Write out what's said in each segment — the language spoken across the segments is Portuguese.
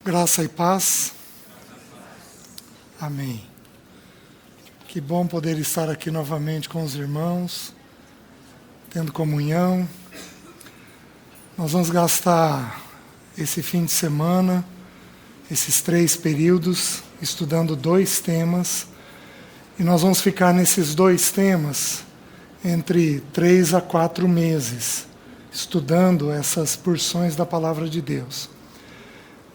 Graça e paz. Amém. Que bom poder estar aqui novamente com os irmãos, tendo comunhão. Nós vamos gastar esse fim de semana, esses 3 períodos, estudando 2 temas. E nós vamos ficar nesses 2 temas entre 3 a 4 meses, estudando essas porções da Palavra de Deus.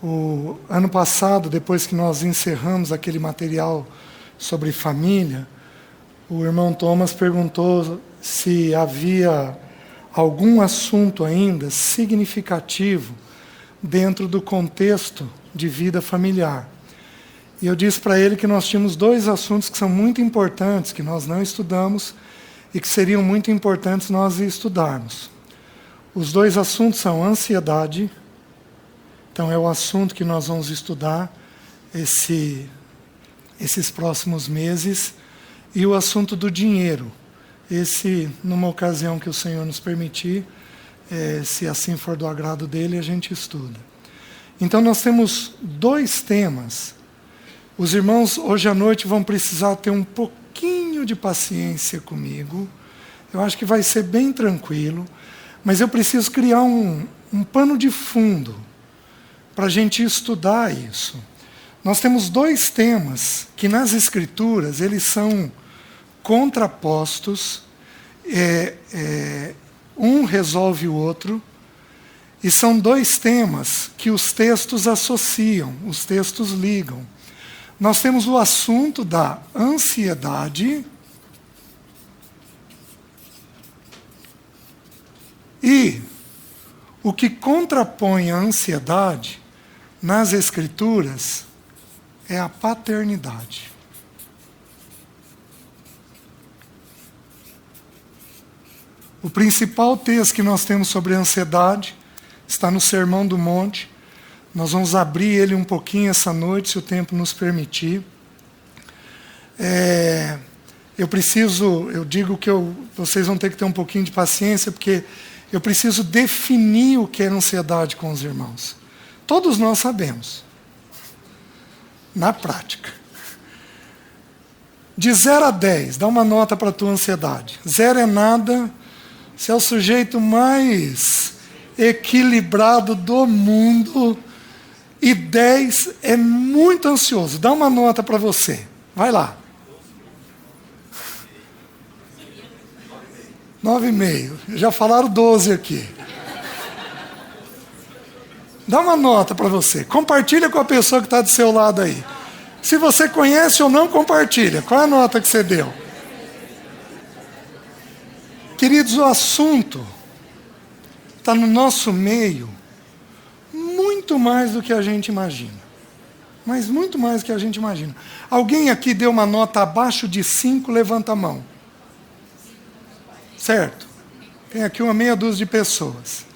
O ano passado, depois que nós encerramos aquele material sobre família, o irmão Thomas perguntou se havia algum assunto ainda significativo dentro do contexto de vida familiar. E eu disse para ele que nós tínhamos 2 assuntos que são muito importantes, que nós não estudamos e que seriam muito importantes nós estudarmos. Os 2 assuntos são ansiedade. Então, é o assunto que nós vamos estudar esses próximos meses. E o assunto do dinheiro. Esse, numa ocasião que o Senhor nos permitir, se assim for do agrado dele, a gente estuda. Então, nós temos 2 temas. Os irmãos, hoje à noite, vão precisar ter um pouquinho de paciência comigo. Eu acho que vai ser bem tranquilo. Mas eu preciso criar um pano de fundo para a gente estudar isso. Nós temos 2 temas que nas Escrituras eles são contrapostos, um resolve o outro, e são 2 temas que os textos associam, os textos ligam. Nós temos o assunto da ansiedade e o que contrapõe a ansiedade nas Escrituras é a paternidade. O principal texto que nós temos sobre a ansiedade está no Sermão do Monte. Nós vamos abrir ele um pouquinho essa noite, se o tempo nos permitir. Eu digo que vocês vão ter que ter um pouquinho de paciência, porque eu preciso definir o que é ansiedade com os irmãos. Todos nós sabemos, na prática. De 0 a 10, dá uma nota para a tua ansiedade. 0 é nada, você é o sujeito mais equilibrado do mundo, e 10 é muito ansioso. Dá uma nota para você. Vai lá. 9,5. Já falaram 12 aqui. Dá uma nota para você. Compartilha com a pessoa que está do seu lado aí. Se você conhece ou não, compartilha. Qual é a nota que você deu? Queridos, o assunto está no nosso meio muito mais do que a gente imagina. Mas muito mais do que a gente imagina. Alguém aqui deu uma nota abaixo de 5, levanta a mão. Certo? Tem aqui uma meia dúzia de pessoas.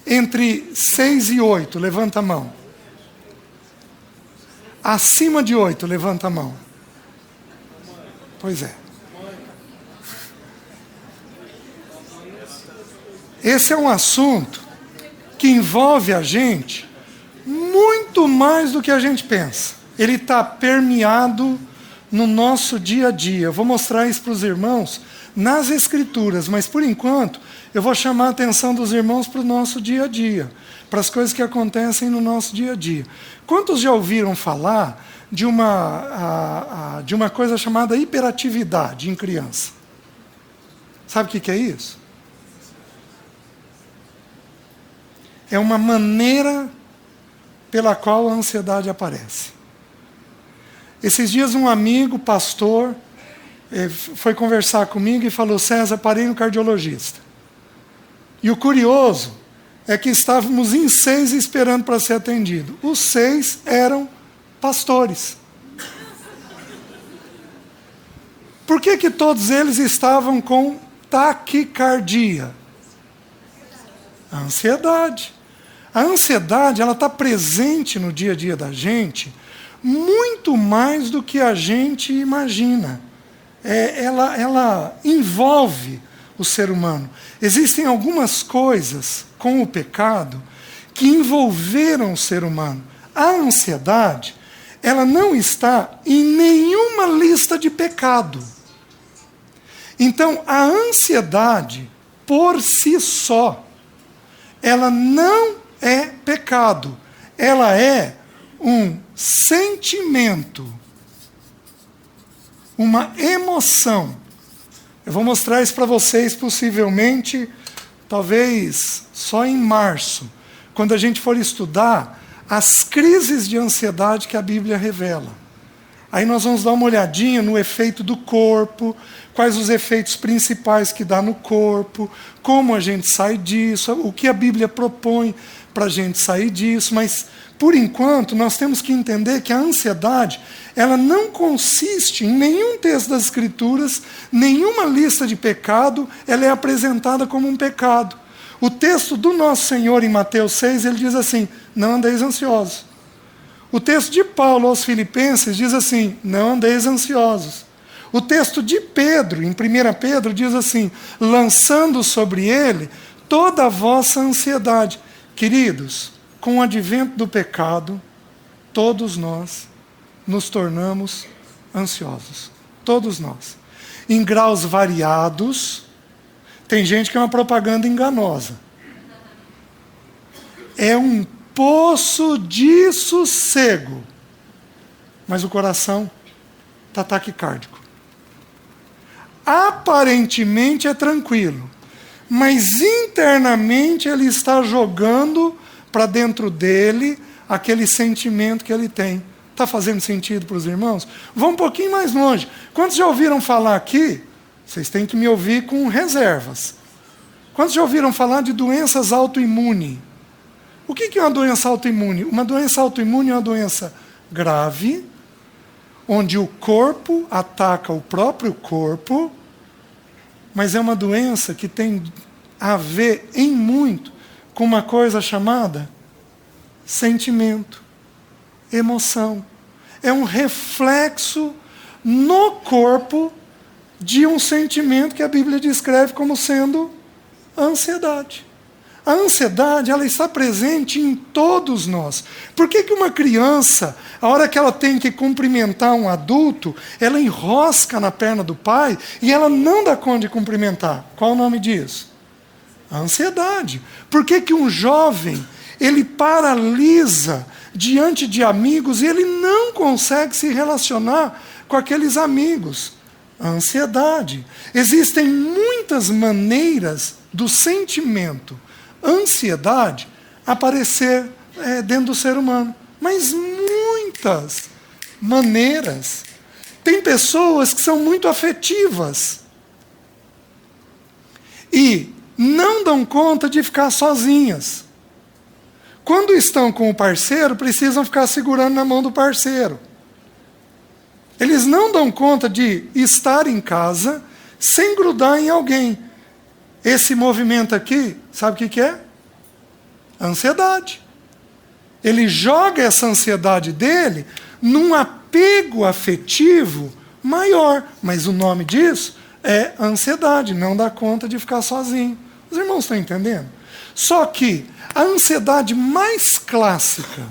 Entre 6 e 8, levanta a mão. Acima de 8, levanta a mão. Pois é. Esse é um assunto que envolve a gente muito mais do que a gente pensa. Ele está permeado no nosso dia a dia. Eu vou mostrar isso para os irmãos nas Escrituras, mas por enquanto eu vou chamar a atenção dos irmãos para o nosso dia a dia, para as coisas que acontecem no nosso dia a dia. Quantos já ouviram falar de uma coisa chamada hiperatividade em criança? Sabe o que é isso? É uma maneira pela qual a ansiedade aparece. Esses dias um amigo, pastor, foi conversar comigo e falou: César, parei no cardiologista. E o curioso é que estávamos em 6 esperando para ser atendido. Os 6 eram pastores. Por que todos eles estavam com taquicardia? A ansiedade. A ansiedade, ela está presente no dia a dia da gente muito mais do que a gente imagina. Ela envolve o ser humano. Existem algumas coisas com o pecado que envolveram o ser humano. A ansiedade, ela não está em nenhuma lista de pecado. Então, a ansiedade, por si só, ela não é pecado. Ela é um sentimento, uma emoção. Eu vou mostrar isso para vocês, possivelmente, talvez só em março, quando a gente for estudar as crises de ansiedade que a Bíblia revela. Aí nós vamos dar uma olhadinha no efeito do corpo, quais os efeitos principais que dá no corpo, como a gente sai disso, o que a Bíblia propõe para a gente sair disso. Mas, por enquanto, nós temos que entender que a ansiedade, ela não consiste em nenhum texto das Escrituras, nenhuma lista de pecado, ela é apresentada como um pecado. O texto do nosso Senhor em Mateus 6, ele diz assim: não andeis ansiosos. O texto de Paulo aos Filipenses diz assim: não andeis ansiosos. O texto de Pedro, em 1 Pedro, diz assim: lançando sobre ele toda a vossa ansiedade. Queridos, com o advento do pecado, todos nós nos tornamos ansiosos. Todos nós. Em graus variados. Tem gente que é uma propaganda enganosa. É um poço de sossego, mas o coração está taquicárdico. Aparentemente é tranquilo, mas internamente ele está jogando para dentro dele aquele sentimento que ele tem. Está fazendo sentido para os irmãos? Vamos um pouquinho mais longe. Quantos já ouviram falar aqui? Vocês têm que me ouvir com reservas. Quantos já ouviram falar de doenças autoimunes? O que é uma doença autoimune? Uma doença autoimune é uma doença grave, onde o corpo ataca o próprio corpo, mas é uma doença que tem a ver em muito com uma coisa chamada sentimento, emoção. É um reflexo no corpo de um sentimento que a Bíblia descreve como sendo a ansiedade. A ansiedade, ela está presente em todos nós. Por que uma criança, a hora que ela tem que cumprimentar um adulto, ela enrosca na perna do pai e ela não dá conta de cumprimentar? Qual o nome disso? A ansiedade. Por que um jovem, ele paralisa diante de amigos e ele não consegue se relacionar com aqueles amigos? A ansiedade. Existem muitas maneiras do sentimento ansiedade aparecer dentro do ser humano. Mas muitas maneiras. Tem pessoas que são muito afetivas e não dão conta de ficar sozinhas. Quando estão com o parceiro, precisam ficar segurando na mão do parceiro. Eles não dão conta de estar em casa sem grudar em alguém. Esse movimento aqui, sabe o que é? Ansiedade. Ele joga essa ansiedade dele num apego afetivo maior. Mas o nome disso é ansiedade, não dá conta de ficar sozinho. Os irmãos estão entendendo? Só que a ansiedade mais clássica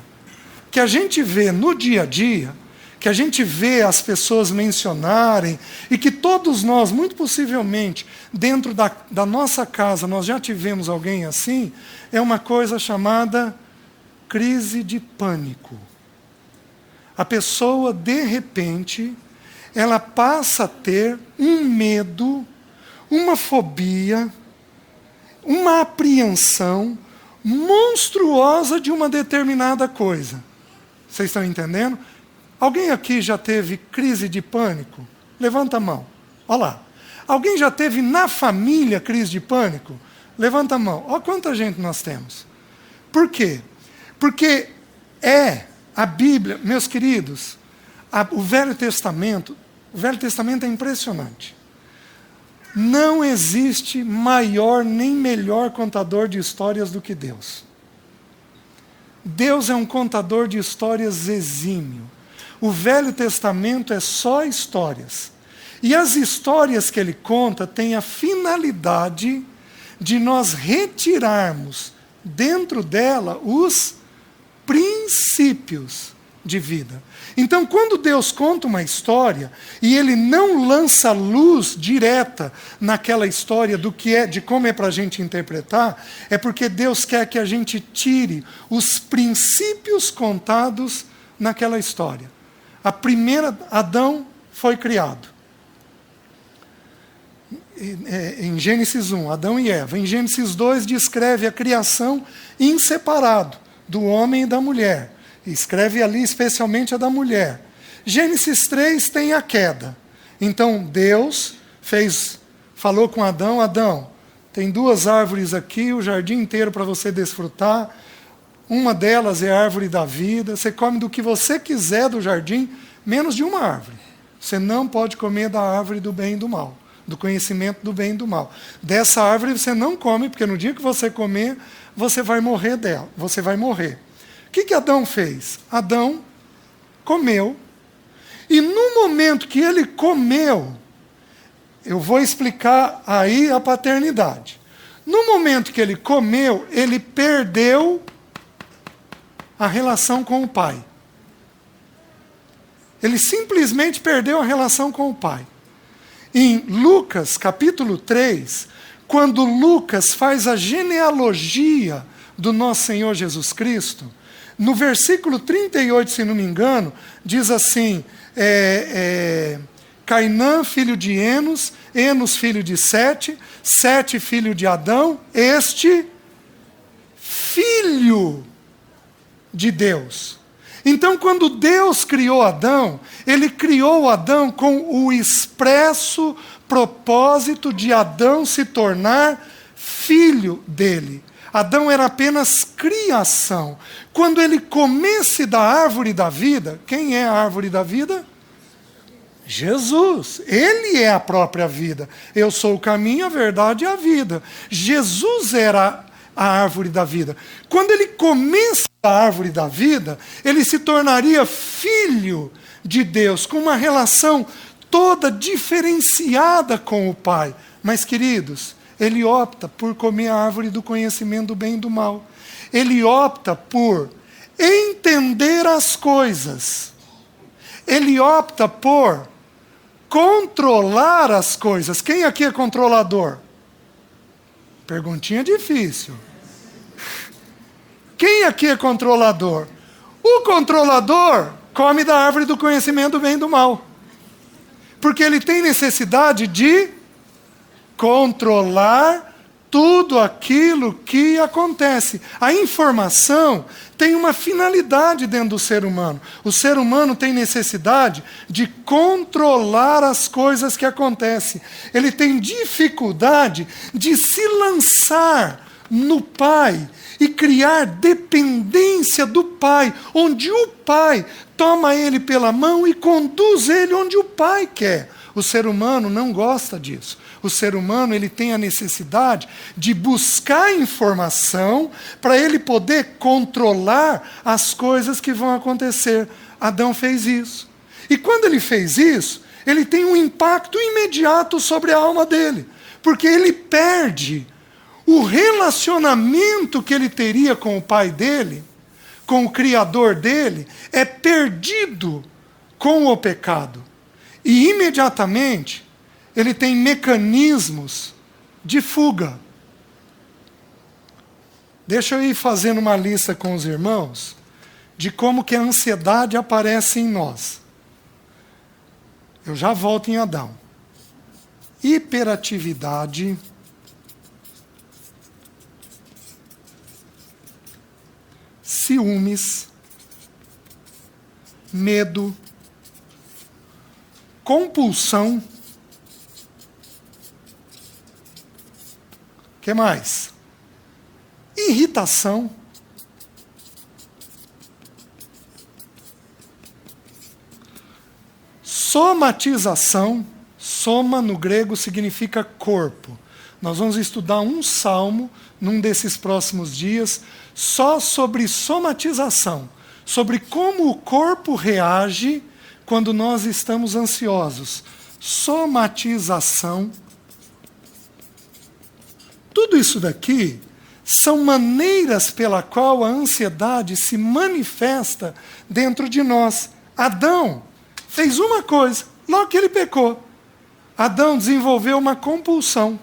que a gente vê no dia a dia, que a gente vê as pessoas mencionarem, e que todos nós, muito possivelmente, dentro da nossa casa, nós já tivemos alguém assim, é uma coisa chamada crise de pânico. A pessoa, de repente, ela passa a ter um medo, uma fobia, uma apreensão monstruosa de uma determinada coisa. Vocês estão entendendo? Alguém aqui já teve crise de pânico? Levanta a mão. Olha lá. Alguém já teve na família crise de pânico? Levanta a mão. Olha quanta gente nós temos. Por quê? Porque a Bíblia, meus queridos, o Velho Testamento é impressionante. Não existe maior nem melhor contador de histórias do que Deus. Deus é um contador de histórias exímio. O Velho Testamento é só histórias. E as histórias que ele conta têm a finalidade de nós retirarmos dentro dela os princípios de vida. Então, quando Deus conta uma história e Ele não lança luz direta naquela história do que é, de como é para a gente interpretar, é porque Deus quer que a gente tire os princípios contados naquela história. A primeira, Adão foi criado. Em Gênesis 1, Adão e Eva. Em Gênesis 2, descreve a criação em separado, do homem e da mulher. Escreve ali especialmente a da mulher. Gênesis 3 tem a queda. Então Deus falou com Adão: Adão, tem 2 árvores aqui, o jardim inteiro para você desfrutar. Uma delas é a árvore da vida. Você come do que você quiser do jardim, menos de uma árvore. Você não pode comer da árvore do bem e do mal, do conhecimento do bem e do mal. Dessa árvore você não come, porque no dia que você comer, você vai morrer dela. Você vai morrer. O que Adão fez? Adão comeu, e no momento que ele comeu, eu vou explicar aí a paternidade. No momento que ele comeu, ele perdeu a relação com o pai. Ele simplesmente perdeu a relação com o pai. Em Lucas, capítulo 3, quando Lucas faz a genealogia do nosso Senhor Jesus Cristo, no versículo 38, se não me engano, diz assim: Cainã, filho de Enos, Enos, filho de Sete, Sete, filho de Adão, este filho de Deus. Então, quando Deus criou Adão, Ele criou Adão com o expresso propósito de Adão se tornar filho dele. Adão era apenas criação. Quando ele comesse da árvore da vida, quem é a árvore da vida? Jesus. Ele é a própria vida. Eu sou o caminho, a verdade e a vida. Jesus era a árvore da vida. Quando ele comesse da árvore da vida, ele se tornaria filho de Deus, com uma relação toda diferenciada com o Pai. Mas, queridos, ele opta por comer a árvore do conhecimento do bem e do mal. Ele opta por entender as coisas. Ele opta por controlar as coisas. Quem aqui é controlador? Perguntinha difícil. Quem aqui é controlador? O controlador come da árvore do conhecimento do bem e do mal. Porque ele tem necessidade de controlar tudo aquilo que acontece. A informação tem uma finalidade dentro do ser humano. O ser humano tem necessidade de controlar as coisas que acontecem. Ele tem dificuldade de se lançar no Pai e criar dependência do Pai, onde o Pai toma ele pela mão e conduz ele onde o Pai quer. O ser humano não gosta disso. O ser humano, ele tem a necessidade de buscar informação para ele poder controlar as coisas que vão acontecer. Adão fez isso. E quando ele fez isso, ele tem um impacto imediato sobre a alma dele, porque ele perde o relacionamento que ele teria com o pai dele, com o Criador dele, é perdido com o pecado. E imediatamente ele tem mecanismos de fuga. Deixa eu ir fazendo uma lista com os irmãos de como que a ansiedade aparece em nós. Eu já volto em Adão. Hiperatividade, ciúmes, medo, compulsão. O que mais? Irritação. Somatização. Soma no grego significa corpo. Nós vamos estudar um salmo num desses próximos dias só sobre somatização, sobre como o corpo reage quando nós estamos ansiosos. Somatização. Tudo isso daqui são maneiras pela qual a ansiedade se manifesta dentro de nós. Adão fez uma coisa, logo que ele pecou. Adão desenvolveu uma compulsão.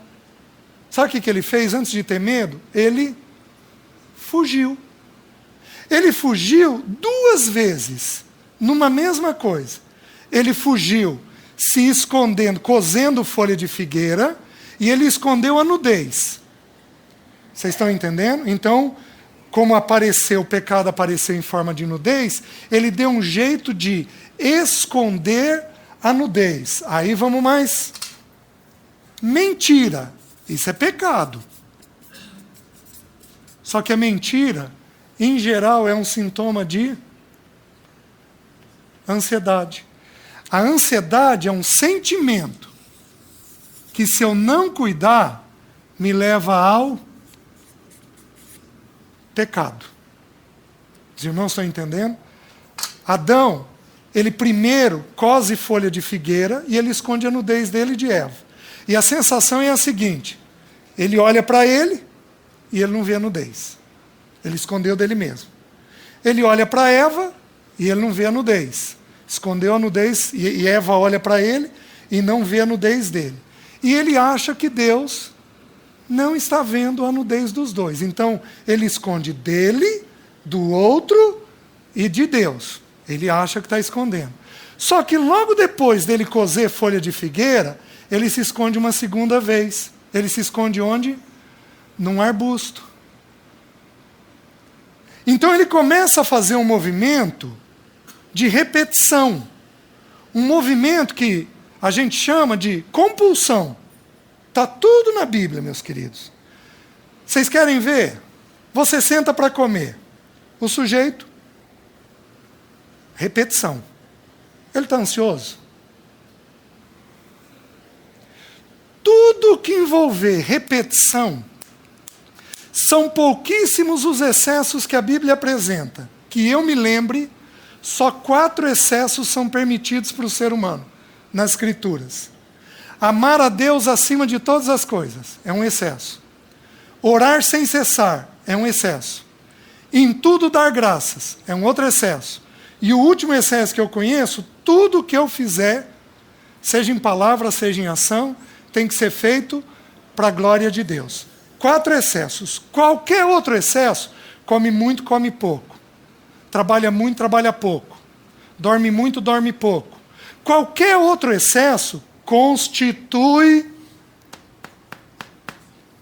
Sabe o que ele fez antes de ter medo? Ele fugiu. Ele fugiu 2 vezes, numa mesma coisa. Ele fugiu se escondendo, cozendo folha de figueira, e ele escondeu a nudez. Vocês estão entendendo? Então, como o pecado apareceu em forma de nudez, ele deu um jeito de esconder a nudez. Aí vamos mais. Mentira. Isso é pecado. Só que a mentira, em geral, é um sintoma de ansiedade. A ansiedade é um sentimento que, se eu não cuidar, me leva ao pecado. Os irmãos estão entendendo? Adão, ele primeiro cose folha de figueira e ele esconde a nudez dele e de Eva. E a sensação é a seguinte: ele olha para ele e ele não vê a nudez. Ele escondeu dele mesmo. Ele olha para Eva e ele não vê a nudez. Escondeu a nudez e Eva olha para ele e não vê a nudez dele. E ele acha que Deus não está vendo a nudez dos dois. Então, ele esconde dele, do outro e de Deus. Ele acha que está escondendo. Só que logo depois dele cozer folha de figueira, ele se esconde uma segunda vez. Ele se esconde onde? Num arbusto. Então ele começa a fazer um movimento de repetição. Um movimento que a gente chama de compulsão. Está tudo na Bíblia, meus queridos. Vocês querem ver? Você senta para comer. O sujeito, repetição. Ele está ansioso? Tudo que envolver repetição, são pouquíssimos os excessos que a Bíblia apresenta. Que eu me lembre, só 4 excessos são permitidos para o ser humano, nas Escrituras. Amar a Deus acima de todas as coisas, é um excesso. Orar sem cessar, é um excesso. Em tudo dar graças, é um outro excesso. E o último excesso que eu conheço, tudo que eu fizer, seja em palavra, seja em ação, tem que ser feito para a glória de Deus. 4 excessos. Qualquer outro excesso, come muito, come pouco. Trabalha muito, trabalha pouco. Dorme muito, dorme pouco. Qualquer outro excesso constitui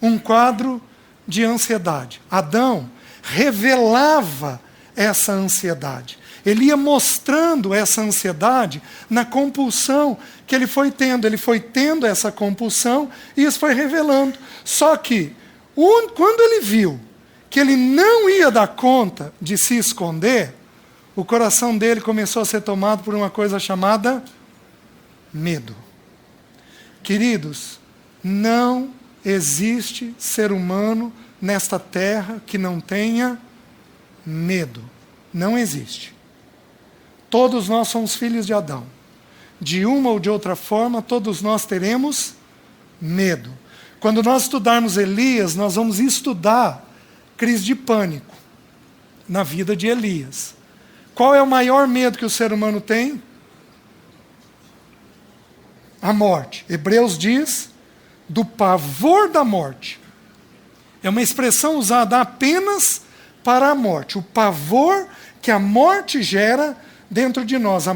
um quadro de ansiedade. Adão revelava essa ansiedade. Ele ia mostrando essa ansiedade na compulsão que ele foi tendo. Ele foi tendo essa compulsão e isso foi revelando. Só que, quando ele viu que ele não ia dar conta de se esconder, o coração dele começou a ser tomado por uma coisa chamada medo. Queridos, não existe ser humano nesta terra que não tenha medo. Não existe. Todos nós somos filhos de Adão. De uma ou de outra forma, todos nós teremos medo. Quando nós estudarmos Elias, nós vamos estudar crise de pânico na vida de Elias. Qual é o maior medo que o ser humano tem? A morte. Hebreus diz do pavor da morte. É uma expressão usada apenas para a morte. O pavor que a morte gera dentro de nós.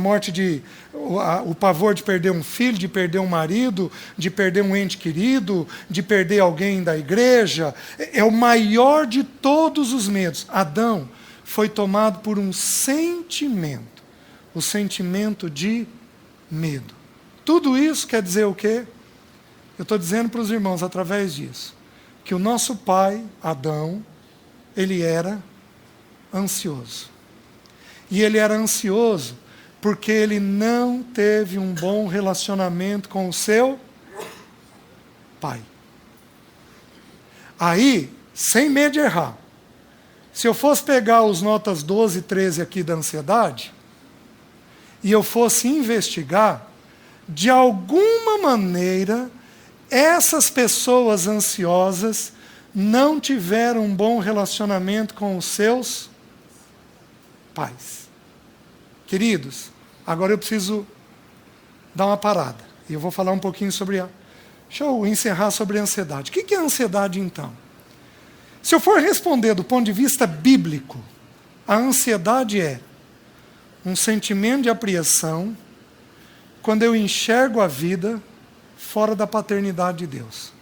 O pavor de perder um filho, de perder um marido, de perder um ente querido, de perder alguém da igreja. É o maior de todos os medos. Adão foi tomado por um sentimento. O sentimento de medo. Tudo isso quer dizer o quê? Eu estou dizendo para os irmãos, através disso, que o nosso pai, Adão, ele era ansioso. E ele era ansioso porque ele não teve um bom relacionamento com o seu pai. Aí, sem medo de errar, se eu fosse pegar os notas 12 e 13 aqui da ansiedade, e eu fosse investigar, de alguma maneira, essas pessoas ansiosas não tiveram um bom relacionamento com os seus pais. Queridos, agora eu preciso dar uma parada. E eu vou falar um pouquinho sobre a... Deixa eu encerrar sobre a ansiedade. O que é a ansiedade, então? Se eu for responder do ponto de vista bíblico, a ansiedade é um sentimento de apreensão quando eu enxergo a vida fora da paternidade de Deus.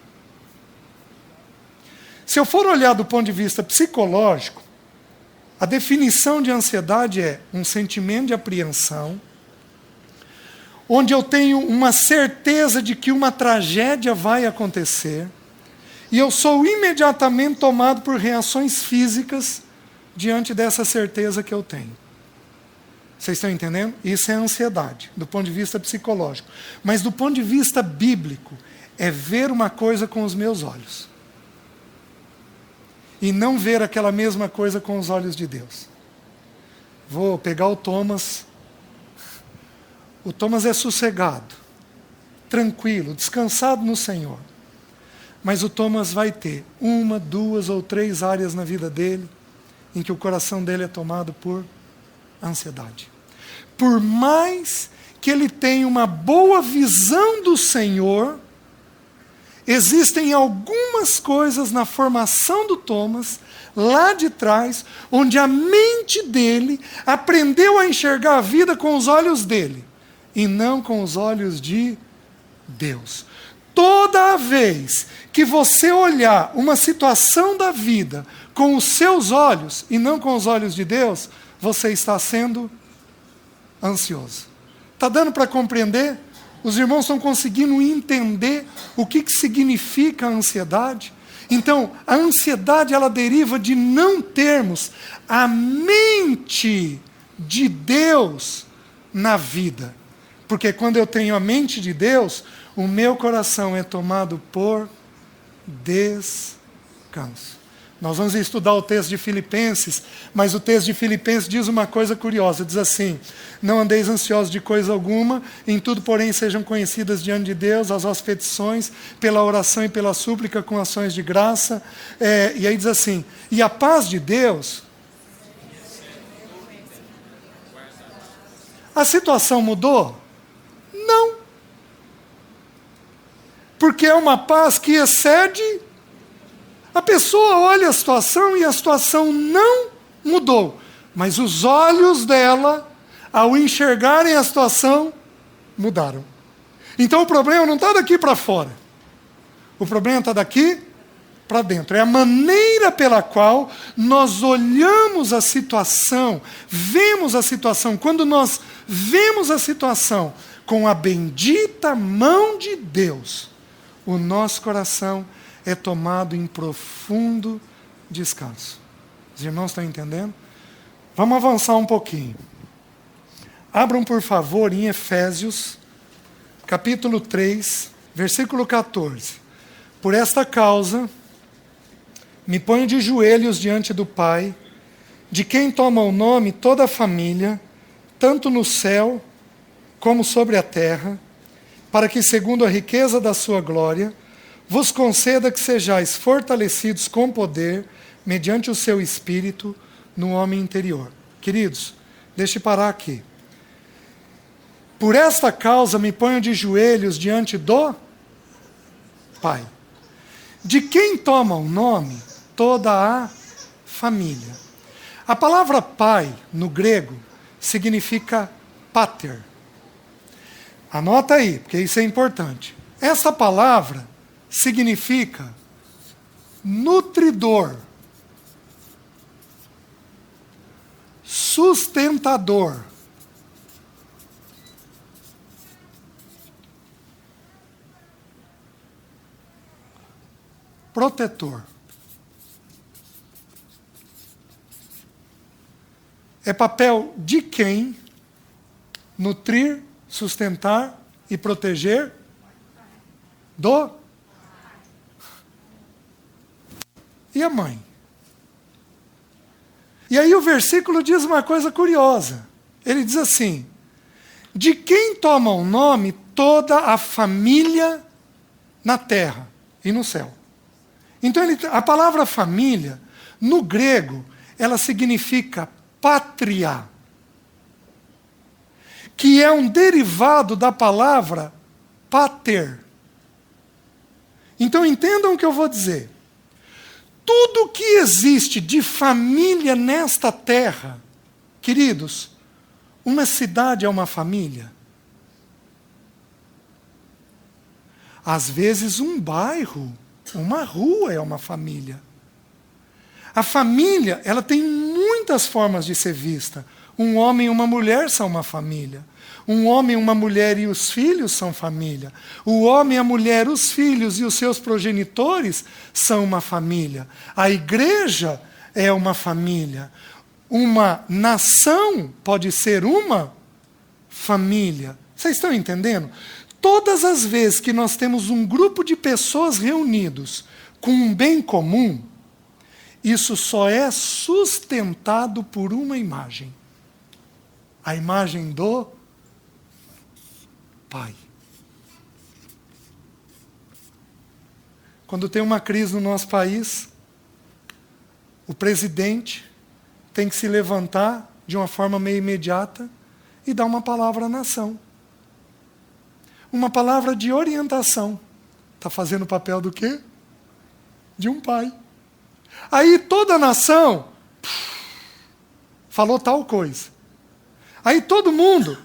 Se eu for olhar do ponto de vista psicológico, a definição de ansiedade é um sentimento de apreensão, onde eu tenho uma certeza de que uma tragédia vai acontecer, e eu sou imediatamente tomado por reações físicas diante dessa certeza que eu tenho. Vocês estão entendendo? Isso é ansiedade, do ponto de vista psicológico. Mas do ponto de vista bíblico, é ver uma coisa com os meus olhos. E não ver aquela mesma coisa com os olhos de Deus. Vou pegar o Thomas. O Thomas é sossegado, tranquilo, descansado no Senhor. Mas o Thomas vai ter 1, 2 ou 3 áreas na vida dele em que o coração dele é tomado por ansiedade. Por mais que ele tenha uma boa visão do Senhor, existem algumas coisas na formação do Thomas, lá de trás, onde a mente dele aprendeu a enxergar a vida com os olhos dele, e não com os olhos de Deus. Toda vez que você olhar uma situação da vida com os seus olhos e não com os olhos de Deus, você está sendo ansioso. Está dando para compreender? Os irmãos estão conseguindo entender o que significa a ansiedade? Então, a ansiedade ela deriva de não termos a mente de Deus na vida. Porque quando eu tenho a mente de Deus, o meu coração é tomado por descanso. Nós vamos estudar o texto de Filipenses, mas o texto de Filipenses diz uma coisa curiosa, diz assim: não andeis ansiosos de coisa alguma, em tudo, porém, sejam conhecidas diante de Deus as vossas petições, pela oração e pela súplica, com ações de graça. E aí diz assim, e a paz de Deus... A situação mudou? Não. Porque é uma paz que excede... A pessoa olha a situação e a situação não mudou. Mas os olhos dela, ao enxergarem a situação, mudaram. Então o problema não está daqui para fora. O problema está daqui para dentro. É a maneira pela qual nós olhamos a situação, vemos a situação. Quando nós vemos a situação com a bendita mão de Deus, o nosso coração é tomado em profundo descanso. Os irmãos estão entendendo? Vamos avançar um pouquinho. Abram, por favor, em Efésios, capítulo 3, versículo 14. Por esta causa, me ponho de joelhos diante do Pai, de quem toma o nome toda a família, tanto no céu como sobre a terra, para que, segundo a riqueza da sua glória, vos conceda que sejais fortalecidos com poder, mediante o seu Espírito, no homem interior. Queridos, deixe eu parar aqui. Por esta causa me ponho de joelhos diante do Pai, de quem toma o nome toda a família. A palavra pai, no grego, significa pater. Anota aí, porque isso é importante. Essa palavra significa nutridor, sustentador, protetor. É papel de quem nutrir, sustentar e proteger do... E a mãe? E aí o versículo diz uma coisa curiosa. Ele diz assim, de quem toma o nome toda a família na terra e no céu. Então, a palavra família, no grego, ela significa pátria, que é um derivado da palavra pater. Então, entendam o que eu vou dizer. Tudo que existe de família nesta terra, queridos, uma cidade é uma família. Às vezes um bairro, uma rua é uma família. A família, ela tem muitas formas de ser vista. Um homem e uma mulher são uma família. Um homem, uma mulher e os filhos são família. O homem, a mulher, os filhos e os seus progenitores são uma família. A igreja é uma família. Uma nação pode ser uma família. Vocês estão entendendo? Todas as vezes que nós temos um grupo de pessoas reunidos com um bem comum, isso só é sustentado por uma imagem. A imagem do Pai. Quando tem uma crise no nosso país, o presidente tem que se levantar de uma forma meio imediata e dar uma palavra à nação. Uma palavra de orientação. Está fazendo o papel do quê? De um pai. Aí toda a nação falou tal coisa. Aí todo mundo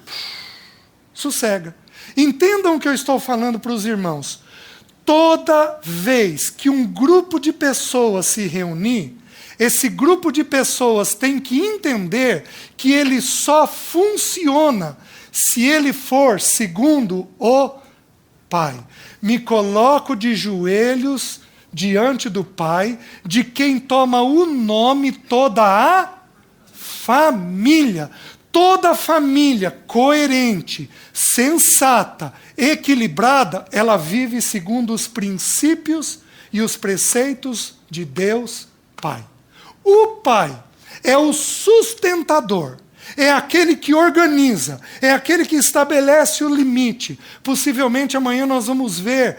sossega. Entendam o que eu estou falando para os irmãos. Toda vez que um grupo de pessoas se reunir, esse grupo de pessoas tem que entender que ele só funciona se ele for segundo o Pai. Me coloco de joelhos diante do Pai, de quem toma o nome toda a família. Toda família coerente, sensata, equilibrada, ela vive segundo os princípios e os preceitos de Deus Pai. O Pai é o sustentador, é aquele que organiza, é aquele que estabelece o limite. Possivelmente amanhã nós vamos ver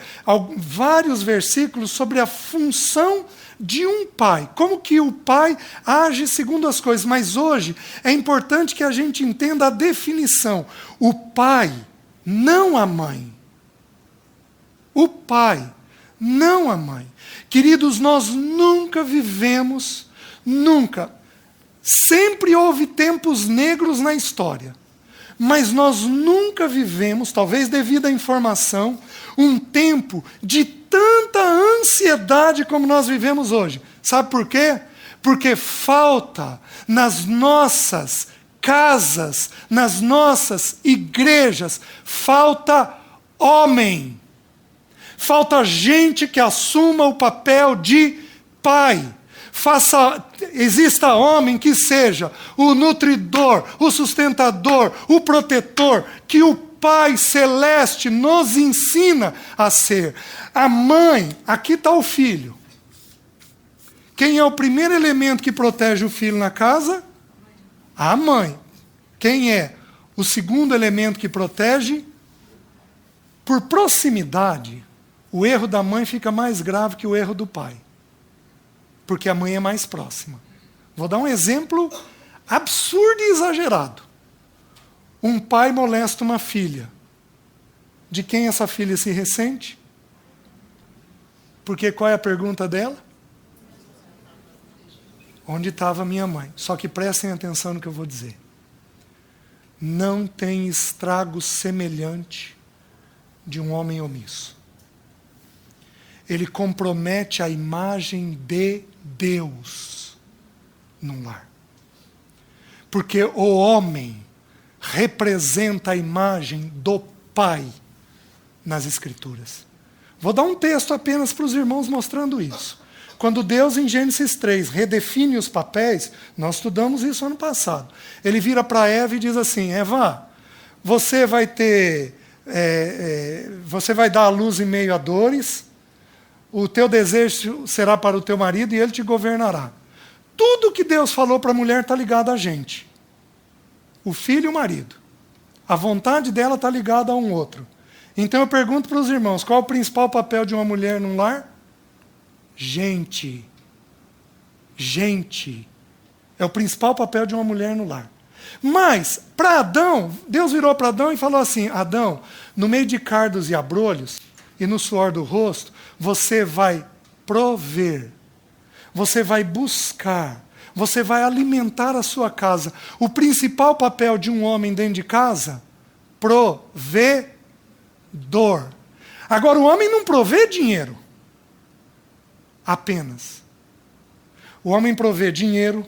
vários versículos sobre a função de um pai, como que o pai age segundo as coisas. Mas hoje é importante que a gente entenda a definição. O pai, não a mãe. O pai, não a mãe. Queridos, nós nunca vivemos, nunca. Sempre houve tempos negros na história. Mas nós nunca vivemos, talvez devido à informação, um tempo de tanta ansiedade como nós vivemos hoje. Sabe por quê? Porque falta nas nossas casas, nas nossas igrejas, falta homem. Falta gente que assuma o papel de pai. Exista homem que seja o nutridor, o sustentador, o protetor, que o Pai Celeste nos ensina a ser. A mãe, aqui está o filho. Quem é o primeiro elemento que protege o filho na casa? A mãe. Quem é o segundo elemento que protege? Por proximidade, o erro da mãe fica mais grave que o erro do pai. Porque a mãe é mais próxima. Vou dar um exemplo absurdo e exagerado. Um pai molesta uma filha. De quem essa filha se ressente? Porque qual é a pergunta dela? Onde estava minha mãe? Só que prestem atenção no que eu vou dizer. Não tem estrago semelhante de um homem omisso. Ele compromete a imagem de Deus num lar. Porque o homem representa a imagem do Pai nas Escrituras. Vou dar um texto apenas para os irmãos mostrando isso. Quando Deus, em Gênesis 3, redefine os papéis, nós estudamos isso ano passado. Ele vira para Eva e diz assim: Eva, você vai dar à luz em meio a dores, o teu desejo será para o teu marido e ele te governará. Tudo que Deus falou para a mulher está ligado a gente. O filho e o marido. A vontade dela está ligada a um outro. Então eu pergunto para os irmãos, qual é o principal papel de uma mulher num lar? Gente. Gente. É o principal papel de uma mulher no lar. Mas, para Adão, Deus virou para Adão e falou assim: Adão, no meio de cardos e abrolhos, e no suor do rosto, você vai prover, você vai buscar, você vai alimentar a sua casa. O principal papel de um homem dentro de casa, provedor. Agora, o homem não provê dinheiro apenas. O homem provê dinheiro,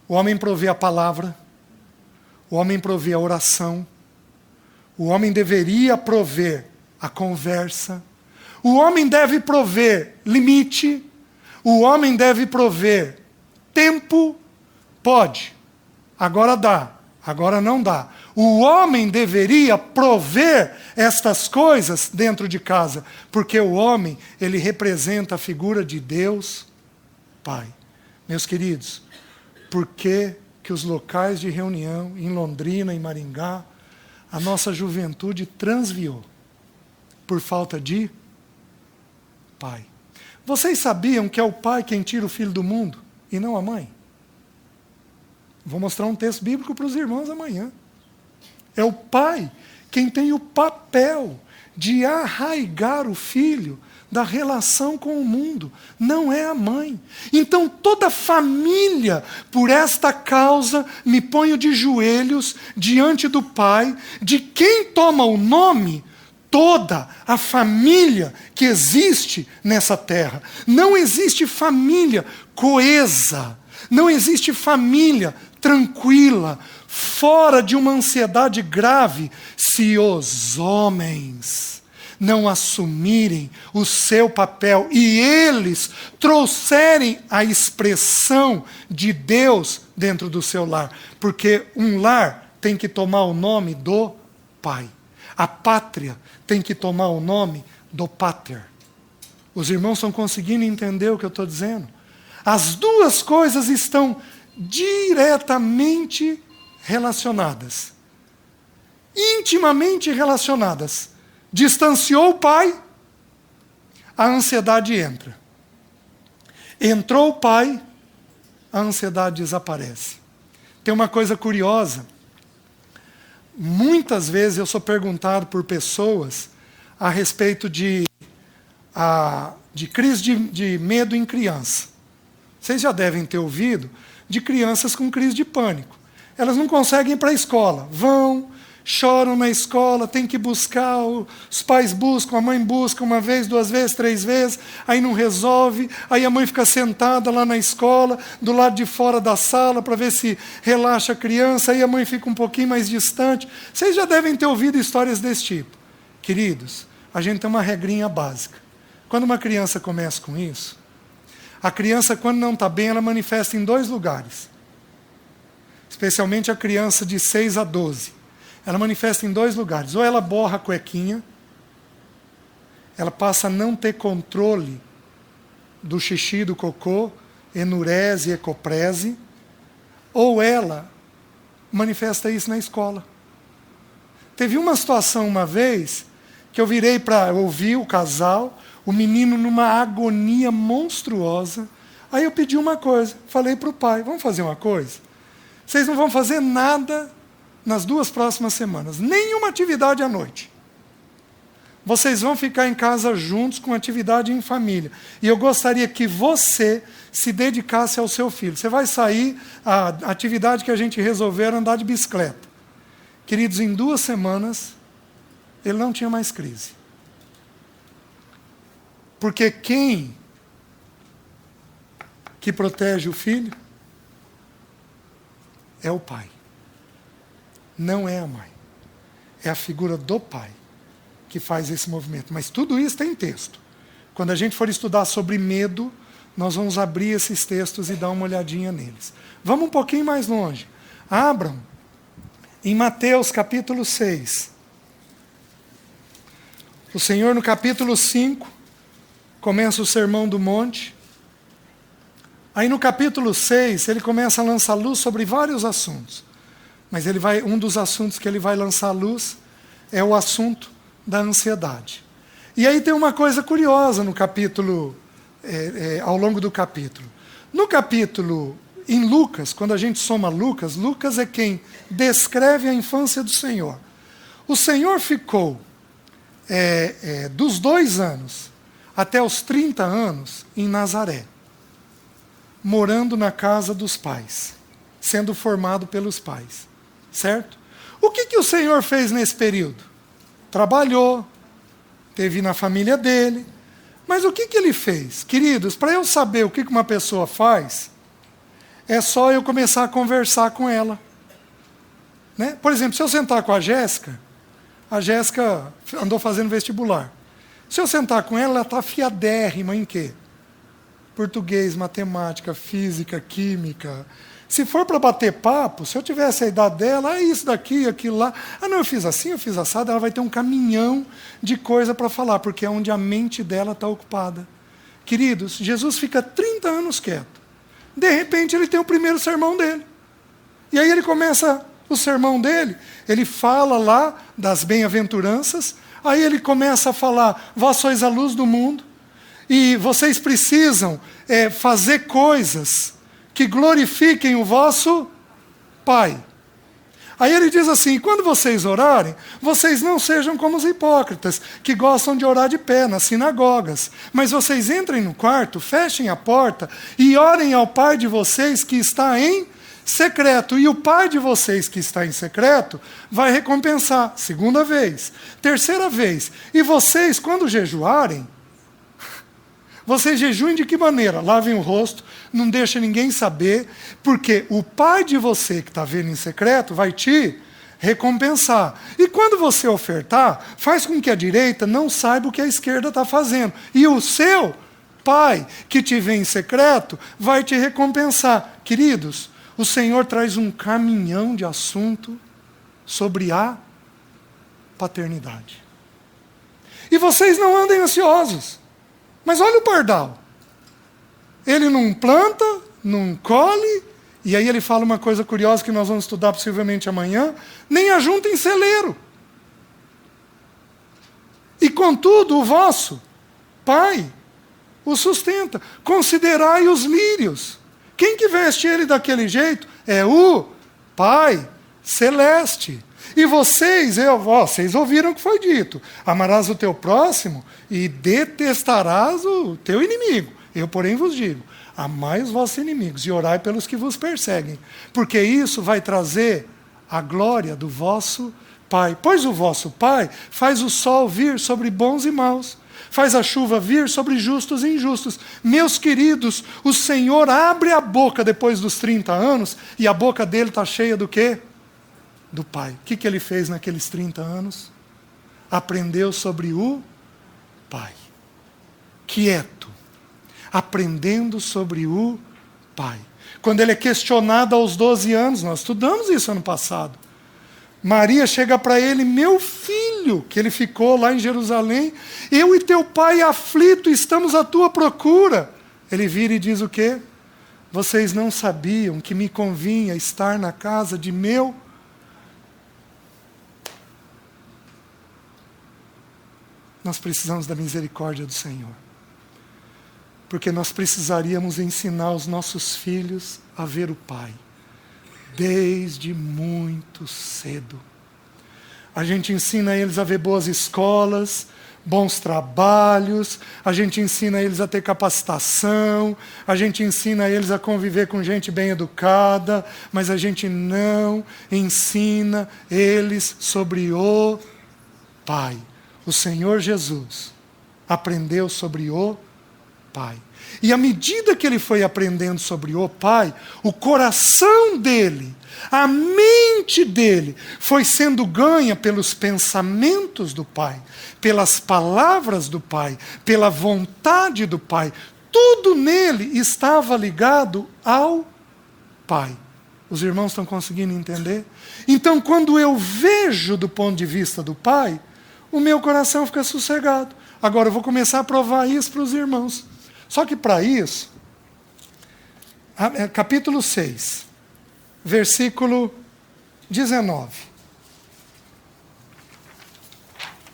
o homem provê a palavra, o homem provê a oração, o homem deveria prover a conversa, o homem deve prover limite, o homem deve prover tempo. Pode, agora dá, agora não dá. O homem deveria prover estas coisas dentro de casa, porque o homem, ele representa a figura de Deus Pai. Meus queridos, por que os locais de reunião em Londrina, em Maringá, a nossa juventude transviou? Por falta de pai. Vocês sabiam que é o pai quem tira o filho do mundo e não a mãe? Vou mostrar um texto bíblico para os irmãos amanhã. É o pai quem tem o papel de arraigar o filho da relação com o mundo, não é a mãe. Então toda família, por esta causa, me ponho de joelhos diante do Pai, de quem toma o nome toda a família que existe nessa terra. Não existe família coesa, não existe família tranquila, fora de uma ansiedade grave, se os homens não assumirem o seu papel e eles trouxerem a expressão de Deus dentro do seu lar. Porque um lar tem que tomar o nome do pai. A pátria tem que tomar o nome do pater. Os irmãos estão conseguindo entender o que eu estou dizendo? As duas coisas estão diretamente relacionadas. Intimamente relacionadas. Distanciou o pai, a ansiedade entra. Entrou o pai, a ansiedade desaparece. Tem uma coisa curiosa. Muitas vezes eu sou perguntado por pessoas a respeito de crise de medo em criança. Vocês já devem ter ouvido de crianças com crise de pânico. Elas não conseguem ir para a escola. Vão, choram na escola, tem que buscar, os pais buscam, a mãe busca uma vez, 2 vezes, 3 vezes, aí não resolve, aí a mãe fica sentada lá na escola, do lado de fora da sala, para ver se relaxa a criança, aí a mãe fica um pouquinho mais distante. Vocês já devem ter ouvido histórias desse tipo. Queridos, a gente tem uma regrinha básica. Quando uma criança começa com isso, a criança, quando não está bem, ela manifesta em 2 lugares. Especialmente a criança de 6 a 12. Ela manifesta em 2 lugares. Ou ela borra a cuequinha, ela passa a não ter controle do xixi, do cocô, enurese, ecoprese, ou ela manifesta isso na escola. Teve uma situação uma vez que eu virei para ouvir o casal, o menino numa agonia monstruosa. Aí eu pedi uma coisa, falei para o pai: vamos fazer uma coisa? Vocês não vão fazer nada nas 2 próximas semanas, nenhuma atividade à noite. Vocês vão ficar em casa juntos com atividade em família. E eu gostaria que você se dedicasse ao seu filho. Você vai sair, a atividade que a gente resolveu era andar de bicicleta. Queridos, em 2 semanas, ele não tinha mais crise. Porque quem que protege o filho é o pai. Não é a mãe. É a figura do pai que faz esse movimento. Mas tudo isso tem texto. Quando a gente for estudar sobre medo, nós vamos abrir esses textos e dar uma olhadinha neles. Vamos um pouquinho mais longe. Abram em Mateus capítulo 6. O Senhor, no capítulo 5, começa o Sermão do Monte. Aí no capítulo 6, ele começa a lançar luz sobre vários assuntos. Mas um dos assuntos que ele vai lançar luz é o assunto da ansiedade. E aí tem uma coisa curiosa no capítulo ao longo do capítulo. No capítulo, em Lucas, quando a gente soma Lucas, Lucas é quem descreve a infância do Senhor. O Senhor ficou dos 2 anos até os 30 anos em Nazaré, morando na casa dos pais, sendo formado pelos pais, certo? O que o Senhor fez nesse período? Trabalhou, teve na família dele, mas o que ele fez? Queridos, para eu saber o que uma pessoa faz, é só eu começar a conversar com ela. Né? Por exemplo, se eu sentar com a Jéssica andou fazendo vestibular. Se eu sentar com ela está afiadérrima em quê? Português, matemática, física, química. Se for para bater papo, se eu tivesse a idade dela, isso daqui, aquilo lá. Não, eu fiz assim, eu fiz assado, ela vai ter um caminhão de coisa para falar, porque é onde a mente dela está ocupada. Queridos, Jesus fica 30 anos quieto. De repente, ele tem o primeiro sermão dele. E aí ele começa o sermão dele, ele fala lá das bem-aventuranças, aí ele começa a falar, vós sois a luz do mundo, e vocês precisam fazer coisas que glorifiquem o vosso Pai. Aí ele diz assim, quando vocês orarem, vocês não sejam como os hipócritas, que gostam de orar de pé nas sinagogas, mas vocês entrem no quarto, fechem a porta e orem ao Pai de vocês que está em secreto. E o Pai de vocês que está em secreto vai recompensar. 2ª vez. 3ª vez. E vocês, quando jejuarem, vocês jejuem de que maneira? Lavem o rosto, não deixem ninguém saber, porque o Pai de você que está vendo em secreto vai te recompensar. E quando você ofertar, faz com que a direita não saiba o que a esquerda está fazendo. E o seu Pai que te vê em secreto vai te recompensar. Queridos, o Senhor traz um caminhão de assunto sobre a paternidade. E vocês não andem ansiosos. Mas olha o pardal. Ele não planta, não colhe, e aí ele fala uma coisa curiosa que nós vamos estudar possivelmente amanhã, nem ajunta em celeiro. E contudo, o vosso Pai o sustenta. Considerai os lírios. Quem que veste ele daquele jeito? É o Pai Celeste. E vocês ouviram o que foi dito. Amarás o teu próximo e detestarás o teu inimigo. Eu, porém, vos digo, amai os vossos inimigos e orai pelos que vos perseguem. Porque isso vai trazer a glória do vosso Pai. Pois o vosso Pai faz o sol vir sobre bons e maus. Faz a chuva vir sobre justos e injustos. Meus queridos, o Senhor abre a boca depois dos 30 anos e a boca dele está cheia do quê? Do Pai. O que ele fez naqueles 30 anos? Aprendeu sobre o Pai. Quieto. Aprendendo sobre o Pai. Quando ele é questionado aos 12 anos, nós estudamos isso ano passado. Maria chega para ele, meu filho, que ele ficou lá em Jerusalém, eu e teu pai aflito estamos à tua procura. Ele vira e diz o quê? Vocês não sabiam que me convinha estar na casa de meu? Nós precisamos da misericórdia do Senhor. Porque nós precisaríamos ensinar os nossos filhos a ver o Pai. Desde muito cedo. A gente ensina eles a ver boas escolas, bons trabalhos, a gente ensina eles a ter capacitação, a gente ensina eles a conviver com gente bem educada, mas a gente não ensina eles sobre o Pai. O Senhor Jesus aprendeu sobre o Pai. E à medida que ele foi aprendendo sobre o Pai, o coração dele, a mente dele, foi sendo ganha pelos pensamentos do Pai, pelas palavras do Pai, pela vontade do Pai. Tudo nele estava ligado ao Pai. Os irmãos estão conseguindo entender? Então, quando eu vejo do ponto de vista do Pai, o meu coração fica sossegado. Agora eu vou começar a provar isso para os irmãos. Só que para isso, capítulo 6, versículo 19.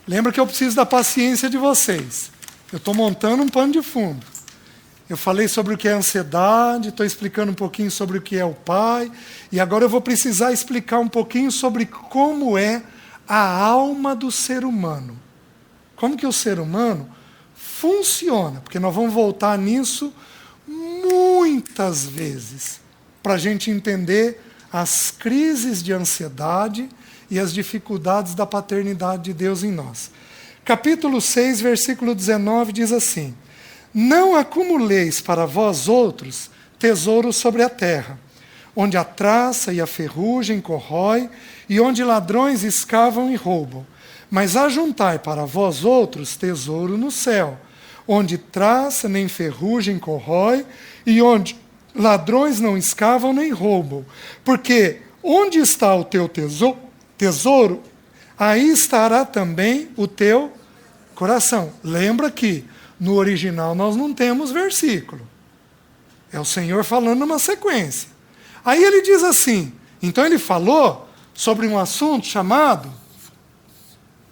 Lembra que eu preciso da paciência de vocês. Eu estou montando um pano de fundo. Eu falei sobre o que é ansiedade, estou explicando um pouquinho sobre o que é o Pai, e agora eu vou precisar explicar um pouquinho sobre como é a alma do ser humano. Como que o ser humano funciona, porque nós vamos voltar nisso muitas vezes, para a gente entender as crises de ansiedade e as dificuldades da paternidade de Deus em nós. Capítulo 6, versículo 19 diz assim: não acumuleis para vós outros tesouros sobre a terra, onde a traça e a ferrugem corrói, e onde ladrões escavam e roubam. Mas ajuntai para vós outros tesouro no céu, onde traça nem ferrugem corrói, e onde ladrões não escavam nem roubam. Porque onde está o teu tesouro, aí estará também o teu coração. Lembra que no original nós não temos versículo. É o Senhor falando numa sequência. Aí ele diz assim, então ele falou sobre um assunto chamado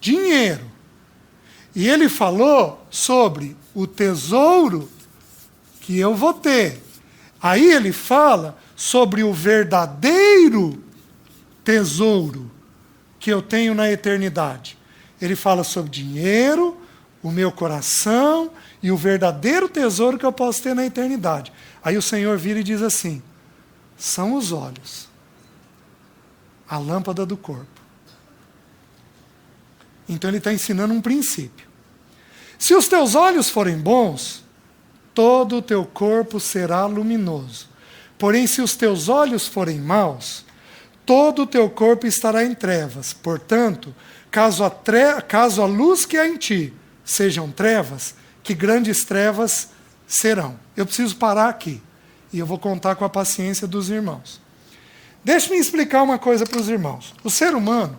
dinheiro. E ele falou sobre o tesouro que eu vou ter. Aí ele fala sobre o verdadeiro tesouro que eu tenho na eternidade. Ele fala sobre dinheiro, o meu coração e o verdadeiro tesouro que eu posso ter na eternidade. Aí o Senhor vira e diz assim: são os olhos, a lâmpada do corpo. Então ele está ensinando um princípio. Se os teus olhos forem bons, todo o teu corpo será luminoso. Porém, se os teus olhos forem maus, todo o teu corpo estará em trevas. Portanto, caso a luz que há em ti sejam trevas, que grandes trevas serão. Eu preciso parar aqui. E eu vou contar com a paciência dos irmãos. Deixe-me explicar uma coisa para os irmãos. O ser humano,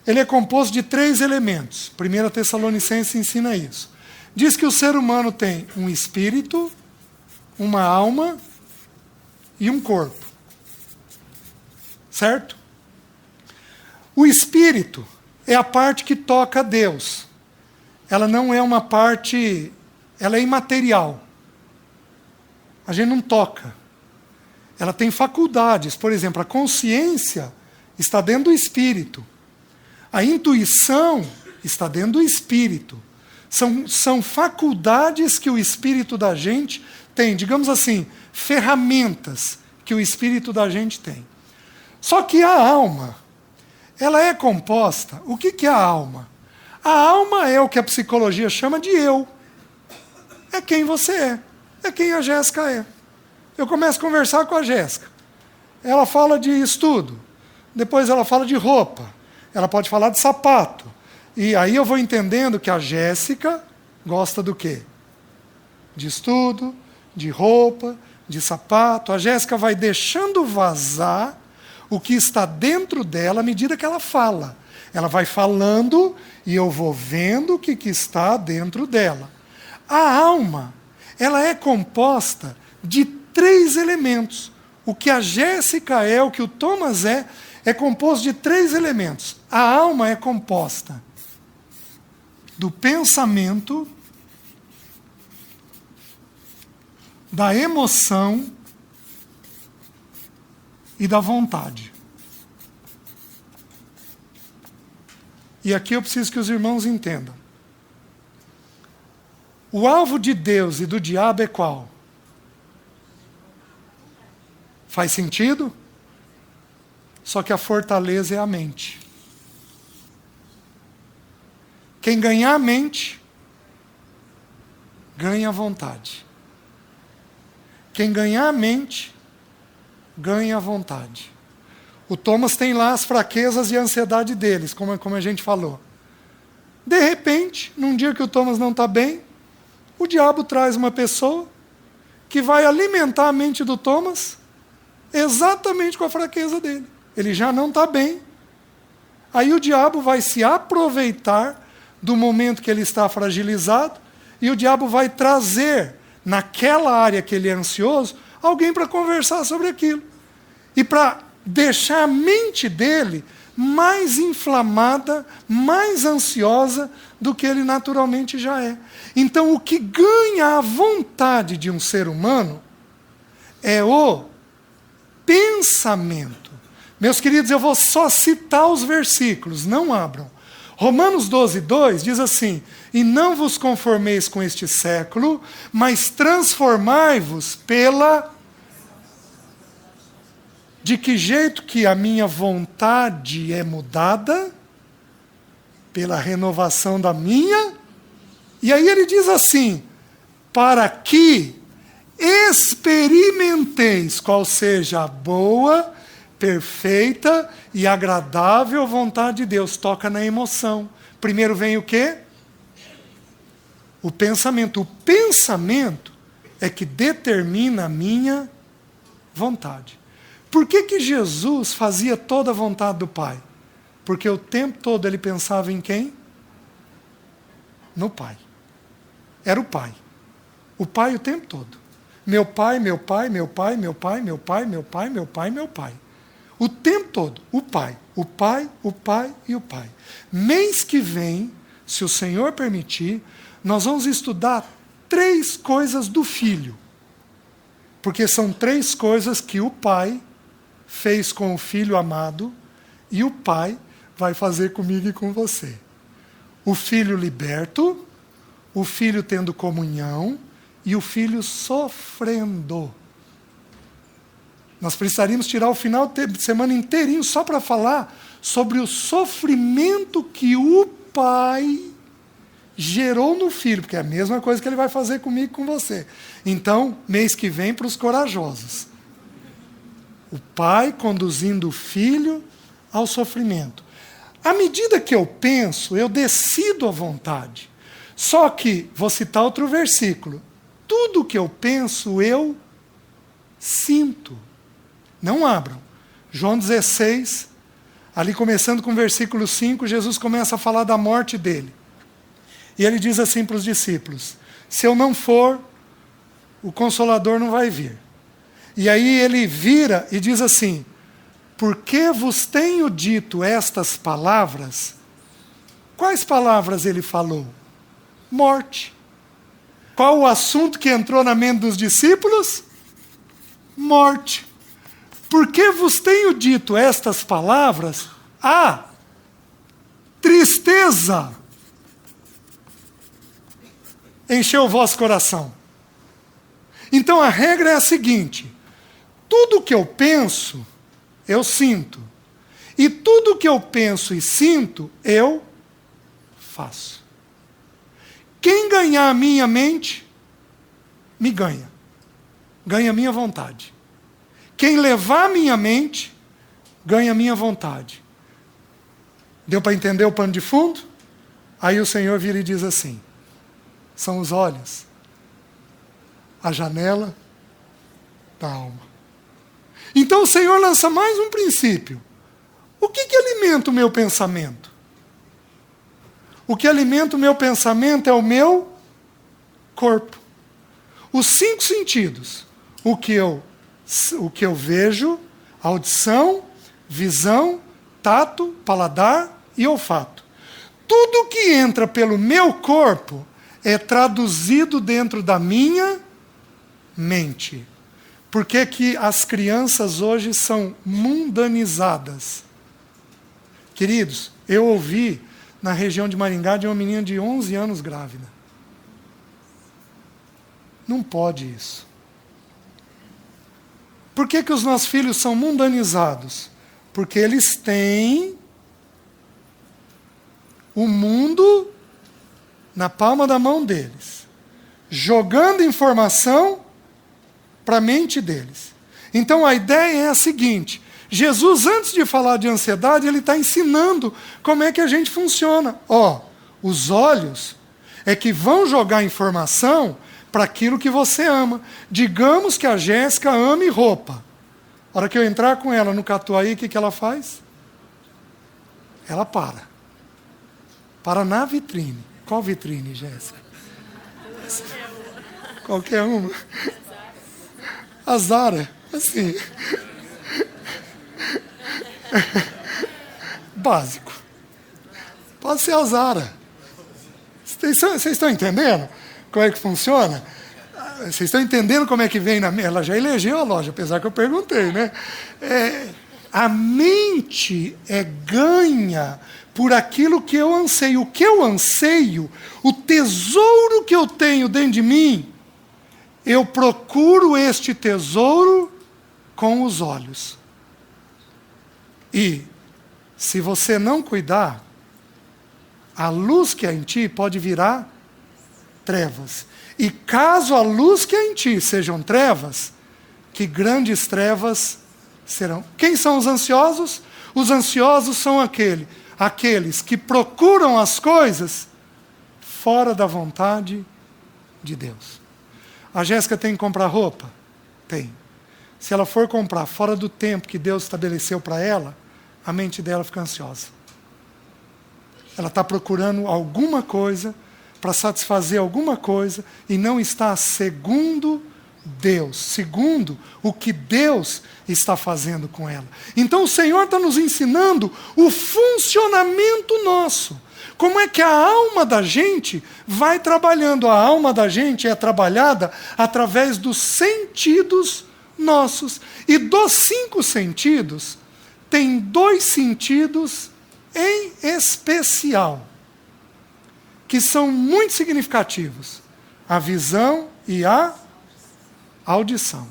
ele é composto de 3 elementos. 1 Tessalonicenses ensina isso. Diz que o ser humano tem um espírito, uma alma e um corpo. Certo? O espírito é a parte que toca a Deus. Ela não é uma parte, ela é imaterial. A gente não toca. Ela tem faculdades. Por exemplo, a consciência está dentro do espírito. A intuição está dentro do espírito. São faculdades que o espírito da gente tem. Digamos assim, ferramentas que o espírito da gente tem. Só que a alma, ela é composta. O que é a alma? A alma é o que a psicologia chama de eu. É quem você é. É quem a Jéssica é. Eu começo a conversar com a Jéssica. Ela fala de estudo. Depois ela fala de roupa. Ela pode falar de sapato. E aí eu vou entendendo que a Jéssica gosta do quê? De estudo, de roupa, de sapato. A Jéssica vai deixando vazar o que está dentro dela à medida que ela fala. Ela vai falando e eu vou vendo o que está dentro dela. A alma, ela é composta de 3 elementos. O que a Jéssica é, o que o Thomas é composto de 3 elementos. A alma é composta do pensamento, da emoção e da vontade. E aqui eu preciso que os irmãos entendam. O alvo de Deus e do diabo é qual? Faz sentido? Só que a fortaleza é a mente. Quem ganhar a mente, ganha a vontade. Quem ganhar a mente, ganha a vontade. O Thomas tem lá as fraquezas e a ansiedade deles, como a gente falou. De repente, num dia que o Thomas não está bem, o diabo traz uma pessoa que vai alimentar a mente do Thomas exatamente com a fraqueza dele. Ele já não está bem. Aí o diabo vai se aproveitar do momento que ele está fragilizado e o diabo vai trazer naquela área que ele é ansioso alguém para conversar sobre aquilo. E para deixar a mente dele mais inflamada, mais ansiosa do que ele naturalmente já é. Então, o que ganha a vontade de um ser humano é o pensamento. Meus queridos, eu vou só citar os versículos, não abram. Romanos 12, 2 diz assim: e não vos conformeis com este século, mas transformai-vos pela... De que jeito que a minha vontade é mudada? Pela renovação da minha. E aí ele diz assim: para que experimenteis qual seja a boa, perfeita e agradável vontade de Deus. Toca na emoção. Primeiro vem o quê? O pensamento. O pensamento é que determina a minha vontade. Por que Jesus fazia toda a vontade do Pai? Porque o tempo todo ele pensava em quem? No Pai. Era o Pai. O Pai o tempo todo. Meu Pai, meu Pai, meu Pai, meu Pai, meu Pai, meu Pai, meu Pai, meu Pai. O tempo todo, o Pai, o Pai, o Pai e o Pai. Mês que vem, se o Senhor permitir, nós vamos estudar 3 coisas do Filho. Porque são 3 coisas que o Pai fez com o Filho amado e o Pai vai fazer comigo e com você. O Filho liberto, o Filho tendo comunhão e o Filho sofrendo. Nós precisaríamos tirar o final de semana inteirinho só para falar sobre o sofrimento que o Pai gerou no Filho, porque é a mesma coisa que ele vai fazer comigo e com você. Então, mês que vem, para os corajosos. O Pai conduzindo o Filho ao sofrimento. À medida que eu penso, eu decido a vontade. Só que, vou citar outro versículo, tudo que eu penso, eu sinto. Não abram. João 16, ali começando com o versículo 5, Jesus começa a falar da morte dele. E ele diz assim para os discípulos: se eu não for, o Consolador não vai vir. E aí ele vira e diz assim: porque vos tenho dito estas palavras. Quais palavras ele falou? Morte. Qual o assunto que entrou na mente dos discípulos? Morte. Porque vos tenho dito estas palavras, a tristeza encheu o vosso coração. Então a regra é a seguinte: tudo que eu penso, eu sinto. E tudo que eu penso e sinto, eu faço. Quem ganhar a minha mente, me ganha. Ganha a minha vontade. Quem levar a minha mente, ganha a minha vontade. Deu para entender o pano de fundo? Aí o Senhor vira e diz assim: são os olhos, a janela da alma. Então o Senhor lança mais um princípio. O que alimenta o meu pensamento? O que alimenta o meu pensamento é o meu corpo. Os 5 sentidos. O que eu vejo, audição, visão, tato, paladar e olfato. Tudo que entra pelo meu corpo é traduzido dentro da minha mente. Por que que as crianças hoje são mundanizadas? Queridos, eu ouvi na região de Maringá de uma menina de 11 anos grávida. Não pode isso. Por que que os nossos filhos são mundanizados? Porque eles têm o mundo na palma da mão deles, jogando informação para a mente deles. Então a ideia é a seguinte: Jesus, antes de falar de ansiedade, ele está ensinando como é que a gente funciona. Os olhos é que vão jogar informação para aquilo que você ama. Digamos que a Jéssica ame roupa. A hora que eu entrar com ela no Catuaí, o que ela faz? Ela para. Para na vitrine. Qual vitrine, Jéssica? Qualquer uma. A Zara, assim. básico. Pode ser a Zara. Vocês estão entendendo como é que funciona? Vocês estão entendendo como é que vem na mente? Ela já elegeu a loja, apesar que eu perguntei, né? A mente é ganha por aquilo que eu anseio. O que eu anseio, o tesouro que eu tenho dentro de mim, eu procuro este tesouro com os olhos. E, se você não cuidar, a luz que há em ti pode virar trevas. E caso a luz que há em ti sejam trevas, que grandes trevas serão. Quem são os ansiosos? Os ansiosos são aqueles que procuram as coisas fora da vontade de Deus. A Jéssica tem que comprar roupa? Tem. Se ela for comprar fora do tempo que Deus estabeleceu para ela, a mente dela fica ansiosa. Ela está procurando alguma coisa para satisfazer alguma coisa e não está segundo Deus, segundo o que Deus está fazendo com ela. Então o Senhor está nos ensinando o funcionamento nosso. Como é que a alma da gente vai trabalhando? A alma da gente é trabalhada através dos sentidos nossos. E dos 5 sentidos, tem 2 sentidos em especial, que são muito significativos: a visão e a audição.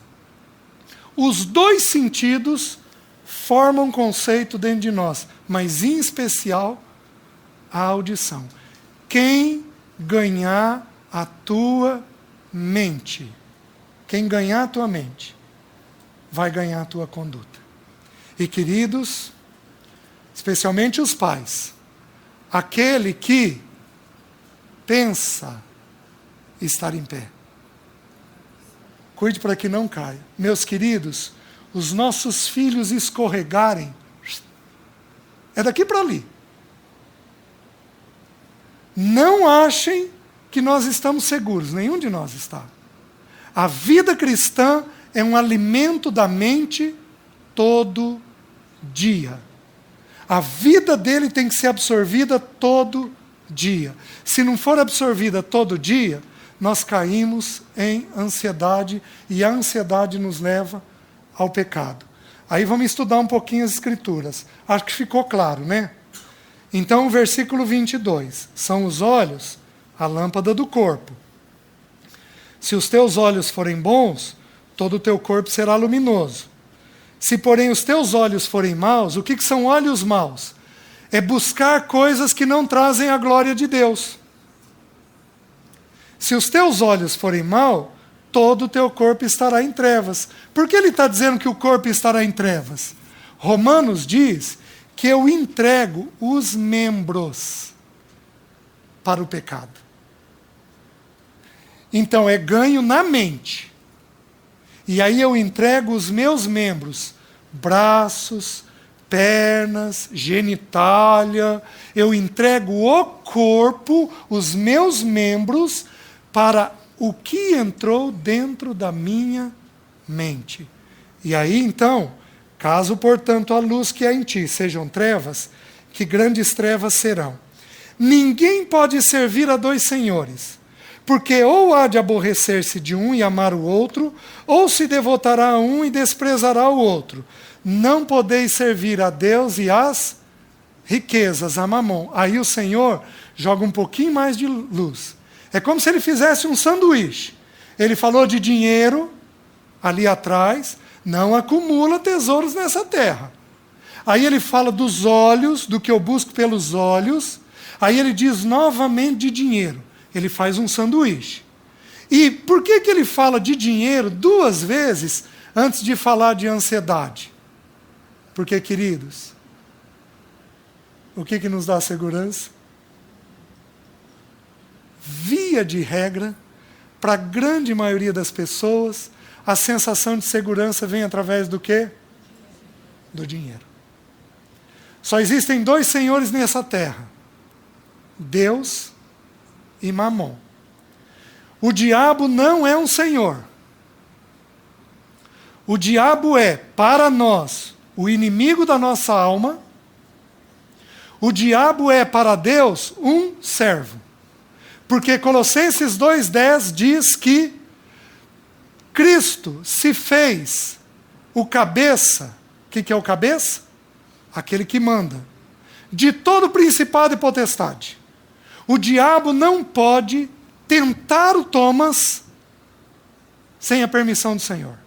Os 2 sentidos formam um conceito dentro de nós, mas em especial a audição. Quem ganhar a tua mente, quem ganhar a tua mente, vai ganhar a tua conduta. E queridos, especialmente os pais, aquele que pensa estar em pé, cuide para que não caia. Meus queridos, os nossos filhos escorregarem, é daqui para ali. Não achem que nós estamos seguros, nenhum de nós está. A vida cristã é um alimento da mente todo dia. A vida dele tem que ser absorvida todo dia. Se não for absorvida todo dia, nós caímos em ansiedade e a ansiedade nos leva ao pecado. Aí vamos estudar um pouquinho as Escrituras. Acho que ficou claro, né? Então, o versículo 22. São os olhos a lâmpada do corpo. Se os teus olhos forem bons, todo o teu corpo será luminoso. Se, porém, os teus olhos forem maus, o que são olhos maus? É buscar coisas que não trazem a glória de Deus. Se os teus olhos forem maus, todo o teu corpo estará em trevas. Por que ele está dizendo que o corpo estará em trevas? Romanos diz que eu entrego os membros para o pecado. Então é ganho na mente. E aí eu entrego os meus membros, braços, pernas, genitália, eu entrego o corpo, os meus membros, para o que entrou dentro da minha mente. E aí então, caso portanto a luz que há em ti sejam trevas, que grandes trevas serão. Ninguém pode servir a 2 senhores, porque ou há de aborrecer-se de um e amar o outro, ou se devotará a um e desprezará o outro. Não podeis servir a Deus e às riquezas, a mamon. Aí o Senhor joga um pouquinho mais de luz. É como se ele fizesse um sanduíche. Ele falou de dinheiro ali atrás, não acumula tesouros nessa terra. Aí ele fala dos olhos, do que eu busco pelos olhos. Aí ele diz novamente de dinheiro. Ele faz um sanduíche. E por que ele fala de dinheiro 2 vezes antes de falar de ansiedade? Porque, queridos, o que nos dá segurança? Via de regra, para a grande maioria das pessoas, a sensação de segurança vem através do quê? Do dinheiro. Só existem 2 senhores nessa terra: Deus e Mamon. O diabo não é um senhor. O diabo é, para nós, o inimigo da nossa alma, O diabo é para Deus um servo. Porque Colossenses 2,10 diz que Cristo se fez o cabeça. O que é o cabeça? Aquele que manda. De todo principado e potestade. O diabo não pode tentar o Thomas sem a permissão do Senhor.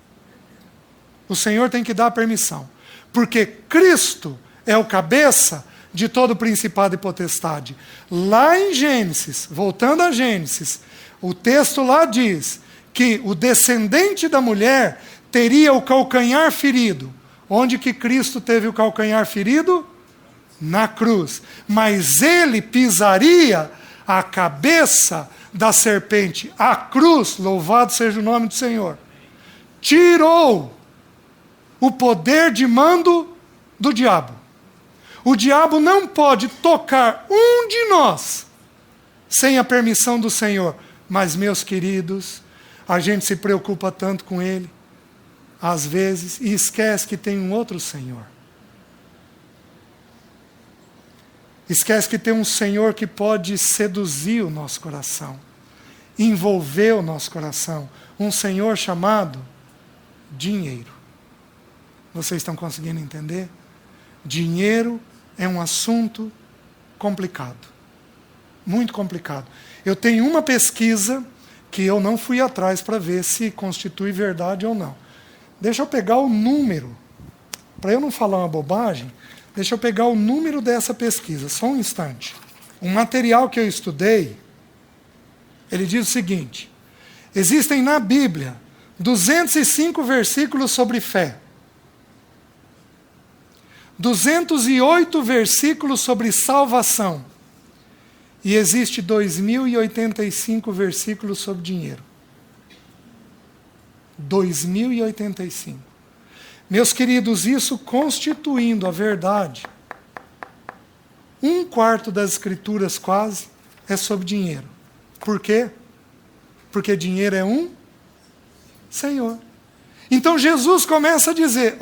O Senhor tem que dar a permissão. Porque Cristo é o cabeça de todo principado e potestade. Lá em Gênesis, voltando a Gênesis, o texto lá diz que o descendente da mulher teria o calcanhar ferido. Onde que Cristo teve o calcanhar ferido? Na cruz. Mas ele pisaria a cabeça da serpente. A cruz, louvado seja o nome do Senhor, tirou o poder de mando do diabo. O diabo não pode tocar um de nós sem a permissão do Senhor. Mas, meus queridos, a gente se preocupa tanto com ele, às vezes, e esquece que tem um outro Senhor. Esquece que tem um Senhor que pode seduzir o nosso coração, envolver o nosso coração. Um Senhor chamado dinheiro. Vocês estão conseguindo entender? Dinheiro é um assunto complicado. Muito complicado. Eu tenho uma pesquisa que eu não fui atrás para ver se constitui verdade ou não. Deixa eu pegar o número. Para eu não falar uma bobagem, deixa eu pegar o número dessa pesquisa. Só um instante. Um material que eu estudei, ele diz o seguinte: existem na Bíblia 205 versículos sobre fé. 208 versículos sobre salvação. E existe 2085 versículos sobre dinheiro. 2085. Meus queridos, isso constituindo a verdade, 1/4 das escrituras quase é sobre dinheiro. Por quê? Porque dinheiro é um Senhor. Então Jesus começa a dizer,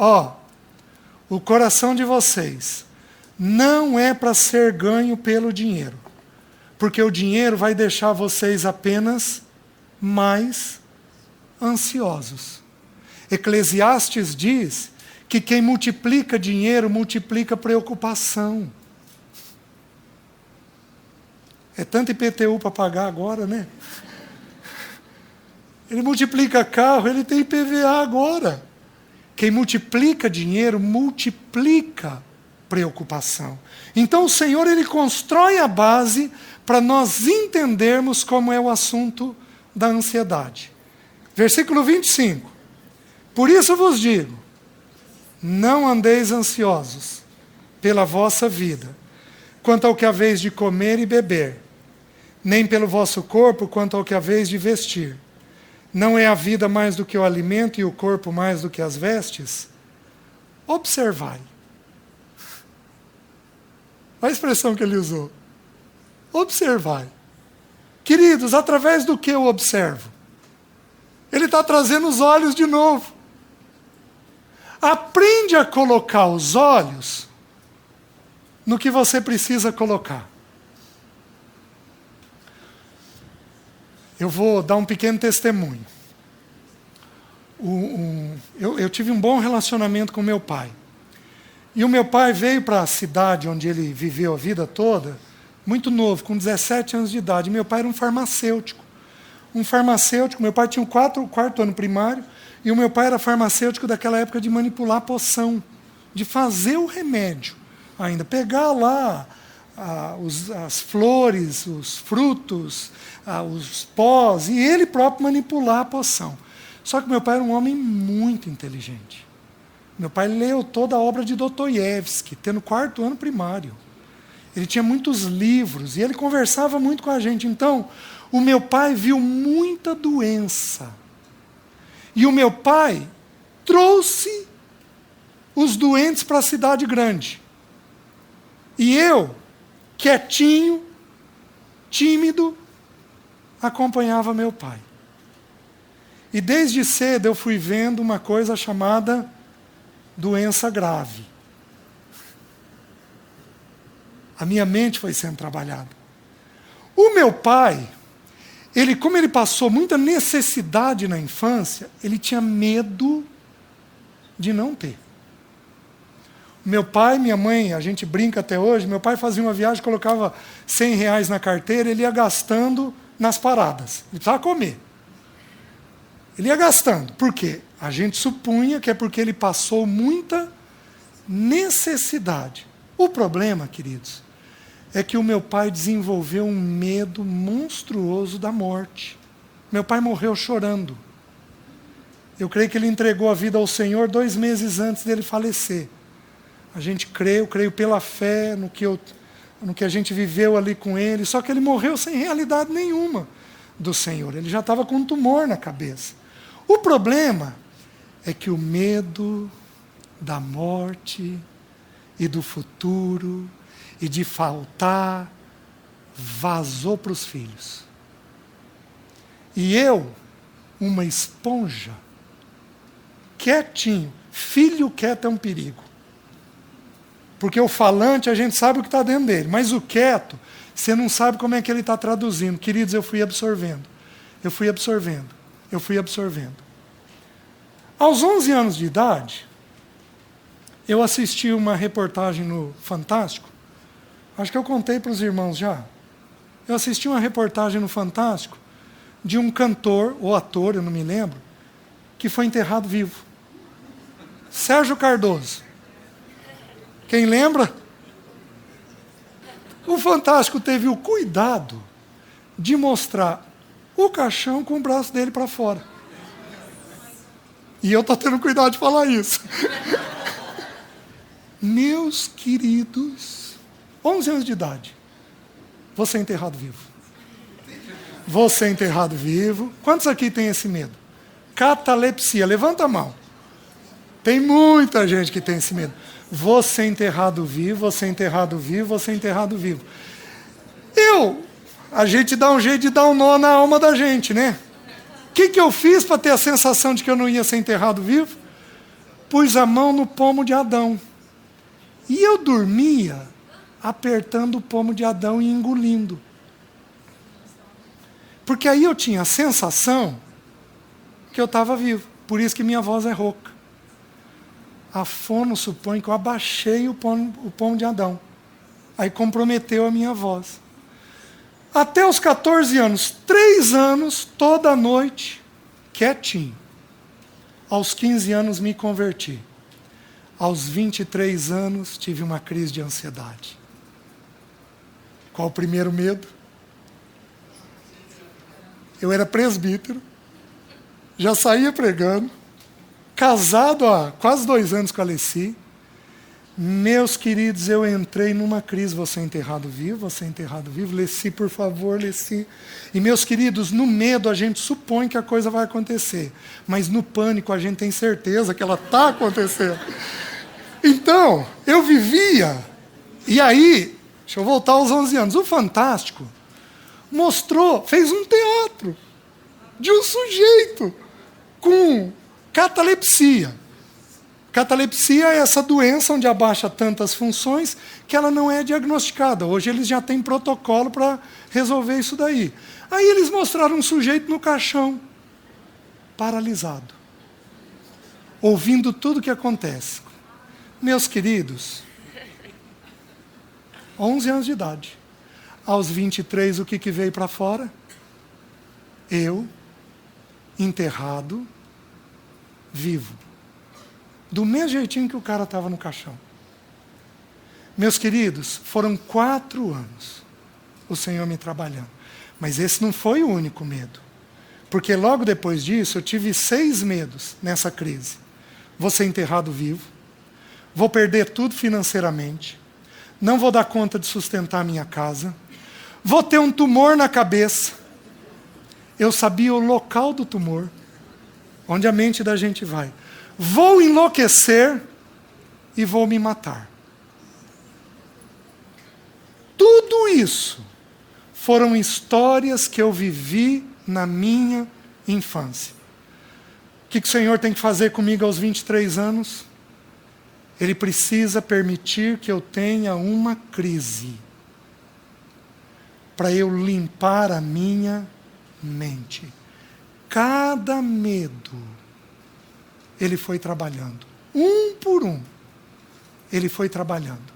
o coração de vocês não é para ser ganho pelo dinheiro, porque o dinheiro vai deixar vocês apenas mais ansiosos. Eclesiastes diz que quem multiplica dinheiro multiplica preocupação. É tanto IPTU para pagar agora, né? Ele multiplica carro, ele tem IPVA agora. Quem multiplica dinheiro, multiplica preocupação. Então o Senhor, ele constrói a base para nós entendermos como é o assunto da ansiedade. Versículo 25. Por isso vos digo, não andeis ansiosos pela vossa vida, quanto ao que haveis de comer e beber, nem pelo vosso corpo, quanto ao que haveis de vestir. Não é a vida mais do que o alimento e o corpo mais do que as vestes? Observai. Olha a expressão que ele usou. Observai. Queridos, através do que eu observo? Ele está trazendo os olhos de novo. Aprende a colocar os olhos no que você precisa colocar. Eu vou dar um pequeno testemunho. Eu tive um bom relacionamento com meu pai. E o meu pai veio para a cidade onde ele viveu a vida toda, muito novo, com 17 anos de idade. Meu pai era um farmacêutico. Meu pai tinha o quarto ano primário, e o meu pai era farmacêutico daquela época de manipular poção, de fazer o remédio ainda. Pegar lá as flores, os frutos, os pós, e ele próprio manipular a poção. Só que meu pai era um homem muito inteligente. Meu pai leu toda a obra de Dostoiévski, tendo 4º ano primário. Ele tinha muitos livros, e ele conversava muito com a gente. Então, o meu pai viu muita doença. E o meu pai trouxe os doentes para a cidade grande. E eu, quietinho, tímido, acompanhava meu pai. E desde cedo eu fui vendo uma coisa chamada doença grave. A minha mente foi sendo trabalhada. O meu pai, como ele passou muita necessidade na infância, ele tinha medo de não ter. Meu pai, minha mãe, a gente brinca até hoje, meu pai fazia uma viagem, colocava R$100 na carteira, ele ia gastando nas paradas. Ele precisava comer. Ele ia gastando. Por quê? A gente supunha que é porque ele passou muita necessidade. O problema, queridos, é que o meu pai desenvolveu um medo monstruoso da morte. Meu pai morreu chorando. Eu creio que ele entregou a vida ao Senhor 2 meses antes dele falecer. A gente crê, eu creio pela fé no que a gente viveu ali com ele, só que ele morreu sem realidade nenhuma do Senhor. Ele já estava com um tumor na cabeça. O problema é que o medo da morte e do futuro e de faltar vazou para os filhos. E eu, uma esponja, quietinho, filho quieto é um perigo. Porque o falante, a gente sabe o que está dentro dele, mas o quieto, você não sabe como é que ele está traduzindo. Queridos, eu fui absorvendo. Aos 11 anos de idade, eu assisti uma reportagem no Fantástico. Acho que eu contei para os irmãos já. Eu assisti uma reportagem no Fantástico de um cantor, ou ator, eu não me lembro, que foi enterrado vivo. Sérgio Cardoso. Quem lembra? O Fantástico teve o cuidado de mostrar o caixão com o braço dele para fora. E eu estou tendo cuidado de falar isso. Meus queridos, 11 anos de idade, você é enterrado vivo. Você é enterrado vivo. Quantos aqui tem esse medo? Catalepsia, levanta a mão. Tem muita gente que tem esse medo. Você é enterrado vivo, você é enterrado vivo, você é enterrado vivo. A gente dá um jeito de dar um nó na alma da gente, né? O que eu fiz para ter a sensação de que eu não ia ser enterrado vivo? Pus a mão no pomo de Adão. E eu dormia apertando o pomo de Adão e engolindo. Porque aí eu tinha a sensação que eu estava vivo. Por isso que minha voz é rouca. A fono supõe que eu abaixei o pomo de Adão. Aí comprometeu a minha voz. Até os 14 anos, 3 anos, toda noite, quietinho. Aos 15 anos me converti. Aos 23 anos tive uma crise de ansiedade. Qual o primeiro medo? Eu era presbítero, já saía pregando, casado há quase 2 anos com a Alessi. Meus queridos, eu entrei numa crise. Você é enterrado vivo, você é enterrado vivo. Alessi, por favor, Alessi. E meus queridos, no medo a gente supõe que a coisa vai acontecer. Mas no pânico a gente tem certeza que ela está acontecendo. Então, eu vivia. E aí, deixa eu voltar aos 11 anos. O Fantástico fez um teatro de um sujeito com catalepsia. Catalepsia é essa doença onde abaixa tantas funções que ela não é diagnosticada. Hoje eles já têm protocolo para resolver isso daí. Aí eles mostraram um sujeito no caixão, paralisado, ouvindo tudo o que acontece. Meus queridos, 11 anos de idade. Aos 23, o que veio para fora? Eu, enterrado, vivo. Do mesmo jeitinho que o cara estava no caixão. Meus queridos, foram 4 anos o Senhor me trabalhando. Mas esse não foi o único medo. Porque logo depois disso, eu tive 6 medos nessa crise. Vou ser enterrado vivo. Vou perder tudo financeiramente. Não vou dar conta de sustentar a minha casa. Vou ter um tumor na cabeça. Eu sabia o local do tumor, onde a mente da gente vai. Vou enlouquecer e vou me matar. Tudo isso foram histórias que eu vivi na minha infância. O que o Senhor tem que fazer comigo aos 23 anos? Ele precisa permitir que eu tenha uma crise para eu limpar a minha mente. Cada medo, Ele foi trabalhando. Um por um, Ele foi trabalhando.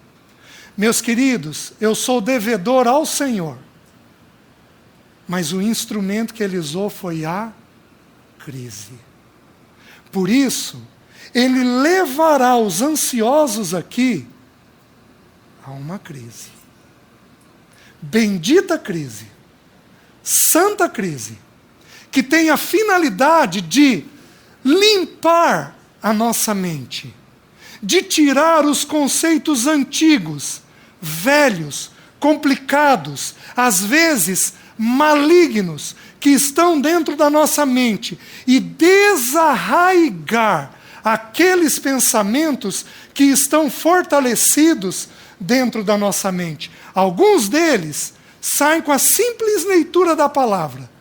Meus queridos, eu sou devedor ao Senhor. Mas o instrumento que Ele usou foi a crise. Por isso, Ele levará os ansiosos aqui a uma crise. Bendita crise. Santa crise. Que tem a finalidade de limpar a nossa mente. De tirar os conceitos antigos, velhos, complicados, às vezes malignos, que estão dentro da nossa mente e desarraigar aqueles pensamentos que estão fortalecidos dentro da nossa mente. Alguns deles saem com a simples leitura da palavra.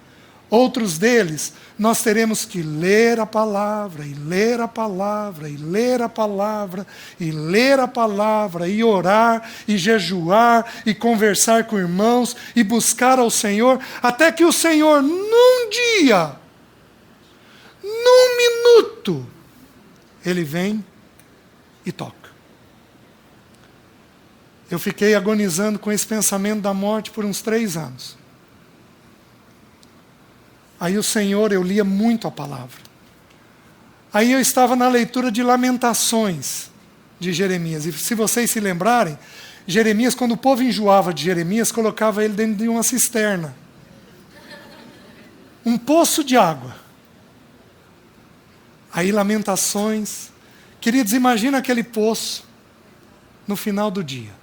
Outros deles, nós teremos que ler a palavra, e ler a palavra, e ler a palavra, e ler a palavra, e orar, e jejuar, e conversar com irmãos, e buscar ao Senhor, até que o Senhor, num dia, num minuto, Ele vem e toca. Eu fiquei agonizando com esse pensamento da morte por uns 3 anos. Aí o Senhor, eu lia muito a palavra. Aí eu estava na leitura de Lamentações de Jeremias. E se vocês se lembrarem, Jeremias, quando o povo enjoava de Jeremias, colocava ele dentro de uma cisterna. Um poço de água. Aí Lamentações. Queridos, imagina aquele poço no final do dia.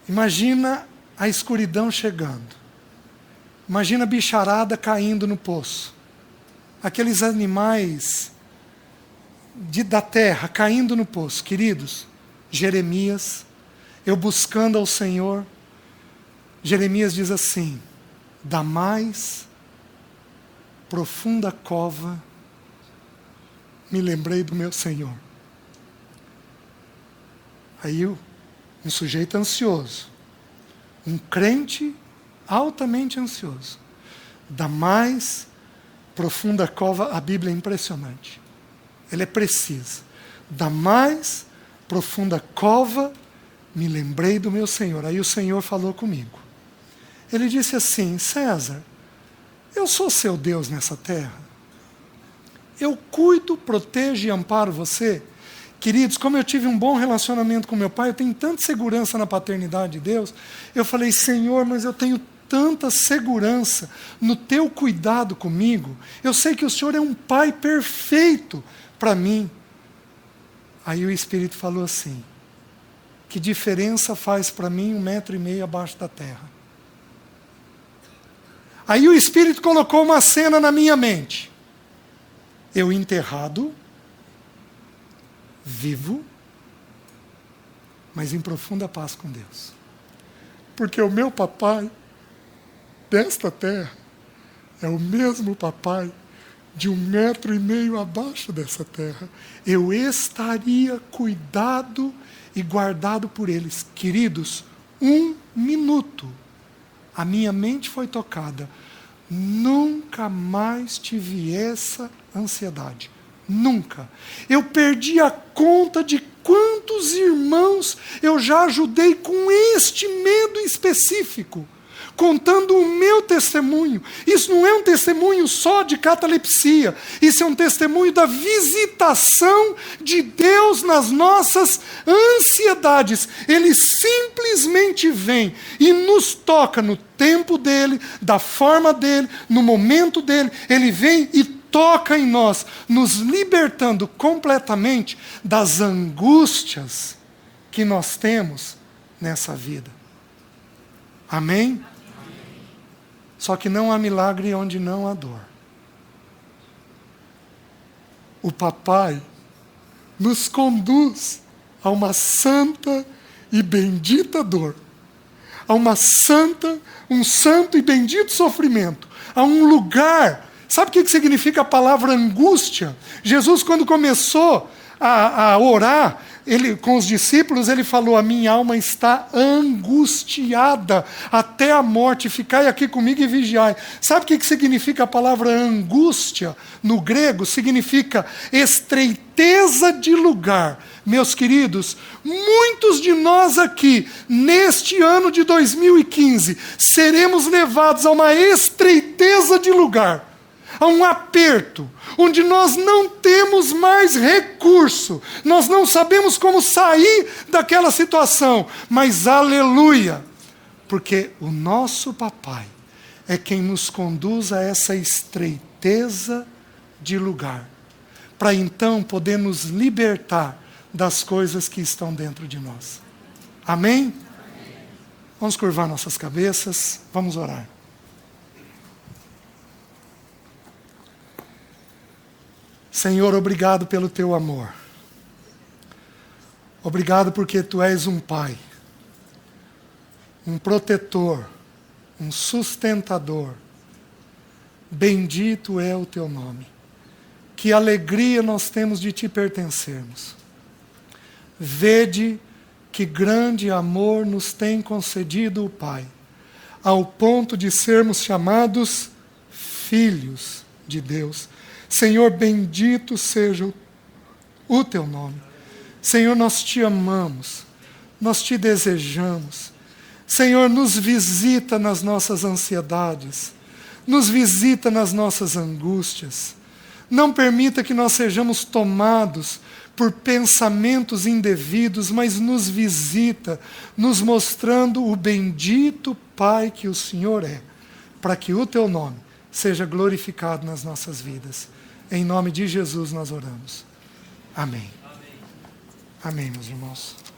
Imagina a escuridão chegando. Imagina a bicharada caindo no poço. Aqueles animais da terra caindo no poço. Queridos, Jeremias, eu buscando ao Senhor, Jeremias diz assim: da mais profunda cova me lembrei do meu Senhor. Aí um sujeito ansioso, um crente altamente ansioso, da mais profunda cova, a Bíblia é impressionante, ela é precisa, da mais profunda cova me lembrei do meu Senhor. Aí o Senhor falou comigo, Ele disse assim: César, eu sou seu Deus nessa terra, eu cuido, protejo e amparo você. Queridos, como eu tive um bom relacionamento com meu pai, eu tenho tanta segurança na paternidade de Deus, eu falei: Senhor, mas eu tenho tanta segurança no teu cuidado comigo, eu sei que o Senhor é um pai perfeito para mim. Aí o Espírito falou assim: que diferença faz para mim 1,5 metro abaixo da terra? Aí o Espírito colocou uma cena na minha mente, eu enterrado, vivo, mas em profunda paz com Deus, porque o meu papai desta terra é o mesmo papai de 1,5 metro abaixo dessa terra. Eu estaria cuidado e guardado por eles. Queridos, 1 minuto, a minha mente foi tocada. Nunca mais tive essa ansiedade. Nunca. Eu perdi a conta de quantos irmãos eu já ajudei com este medo específico, contando o meu testemunho. Isso não é um testemunho só de catalepsia, isso é um testemunho da visitação de Deus nas nossas ansiedades. Ele simplesmente vem e nos toca no tempo dele, da forma dele, no momento dele. Ele vem e toca em nós, nos libertando completamente das angústias que nós temos nessa vida. Amém? Só que não há milagre onde não há dor. O papai nos conduz a uma santa e bendita dor, a um santo e bendito sofrimento, a um lugar. Sabe o que significa a palavra angústia? Jesus, quando começou a orar, com os discípulos, ele falou: a minha alma está angustiada até a morte, ficai aqui comigo e vigiai. Sabe o que significa a palavra angústia no grego? Significa estreiteza de lugar. Meus queridos, muitos de nós aqui, neste ano de 2015, seremos levados a uma estreiteza de lugar, a um aperto, onde nós não temos mais recurso, nós não sabemos como sair daquela situação, mas aleluia, porque o nosso papai é quem nos conduz a essa estreiteza de lugar, para então poder nos libertar das coisas que estão dentro de nós. Amém? Vamos curvar nossas cabeças, vamos orar. Senhor, obrigado pelo teu amor. Obrigado porque tu és um pai, um protetor, um sustentador. Bendito é o teu nome. Que alegria nós temos de te pertencermos. Vede que grande amor nos tem concedido o Pai, ao ponto de sermos chamados filhos de Deus. Senhor, bendito seja o teu nome. Senhor, nós te amamos, nós te desejamos. Senhor, nos visita nas nossas ansiedades, nos visita nas nossas angústias. Não permita que nós sejamos tomados por pensamentos indevidos, mas nos visita, nos mostrando o bendito Pai que o Senhor é, para que o teu nome seja glorificado nas nossas vidas. Em nome de Jesus nós oramos. Amém. Amém, meus irmãos.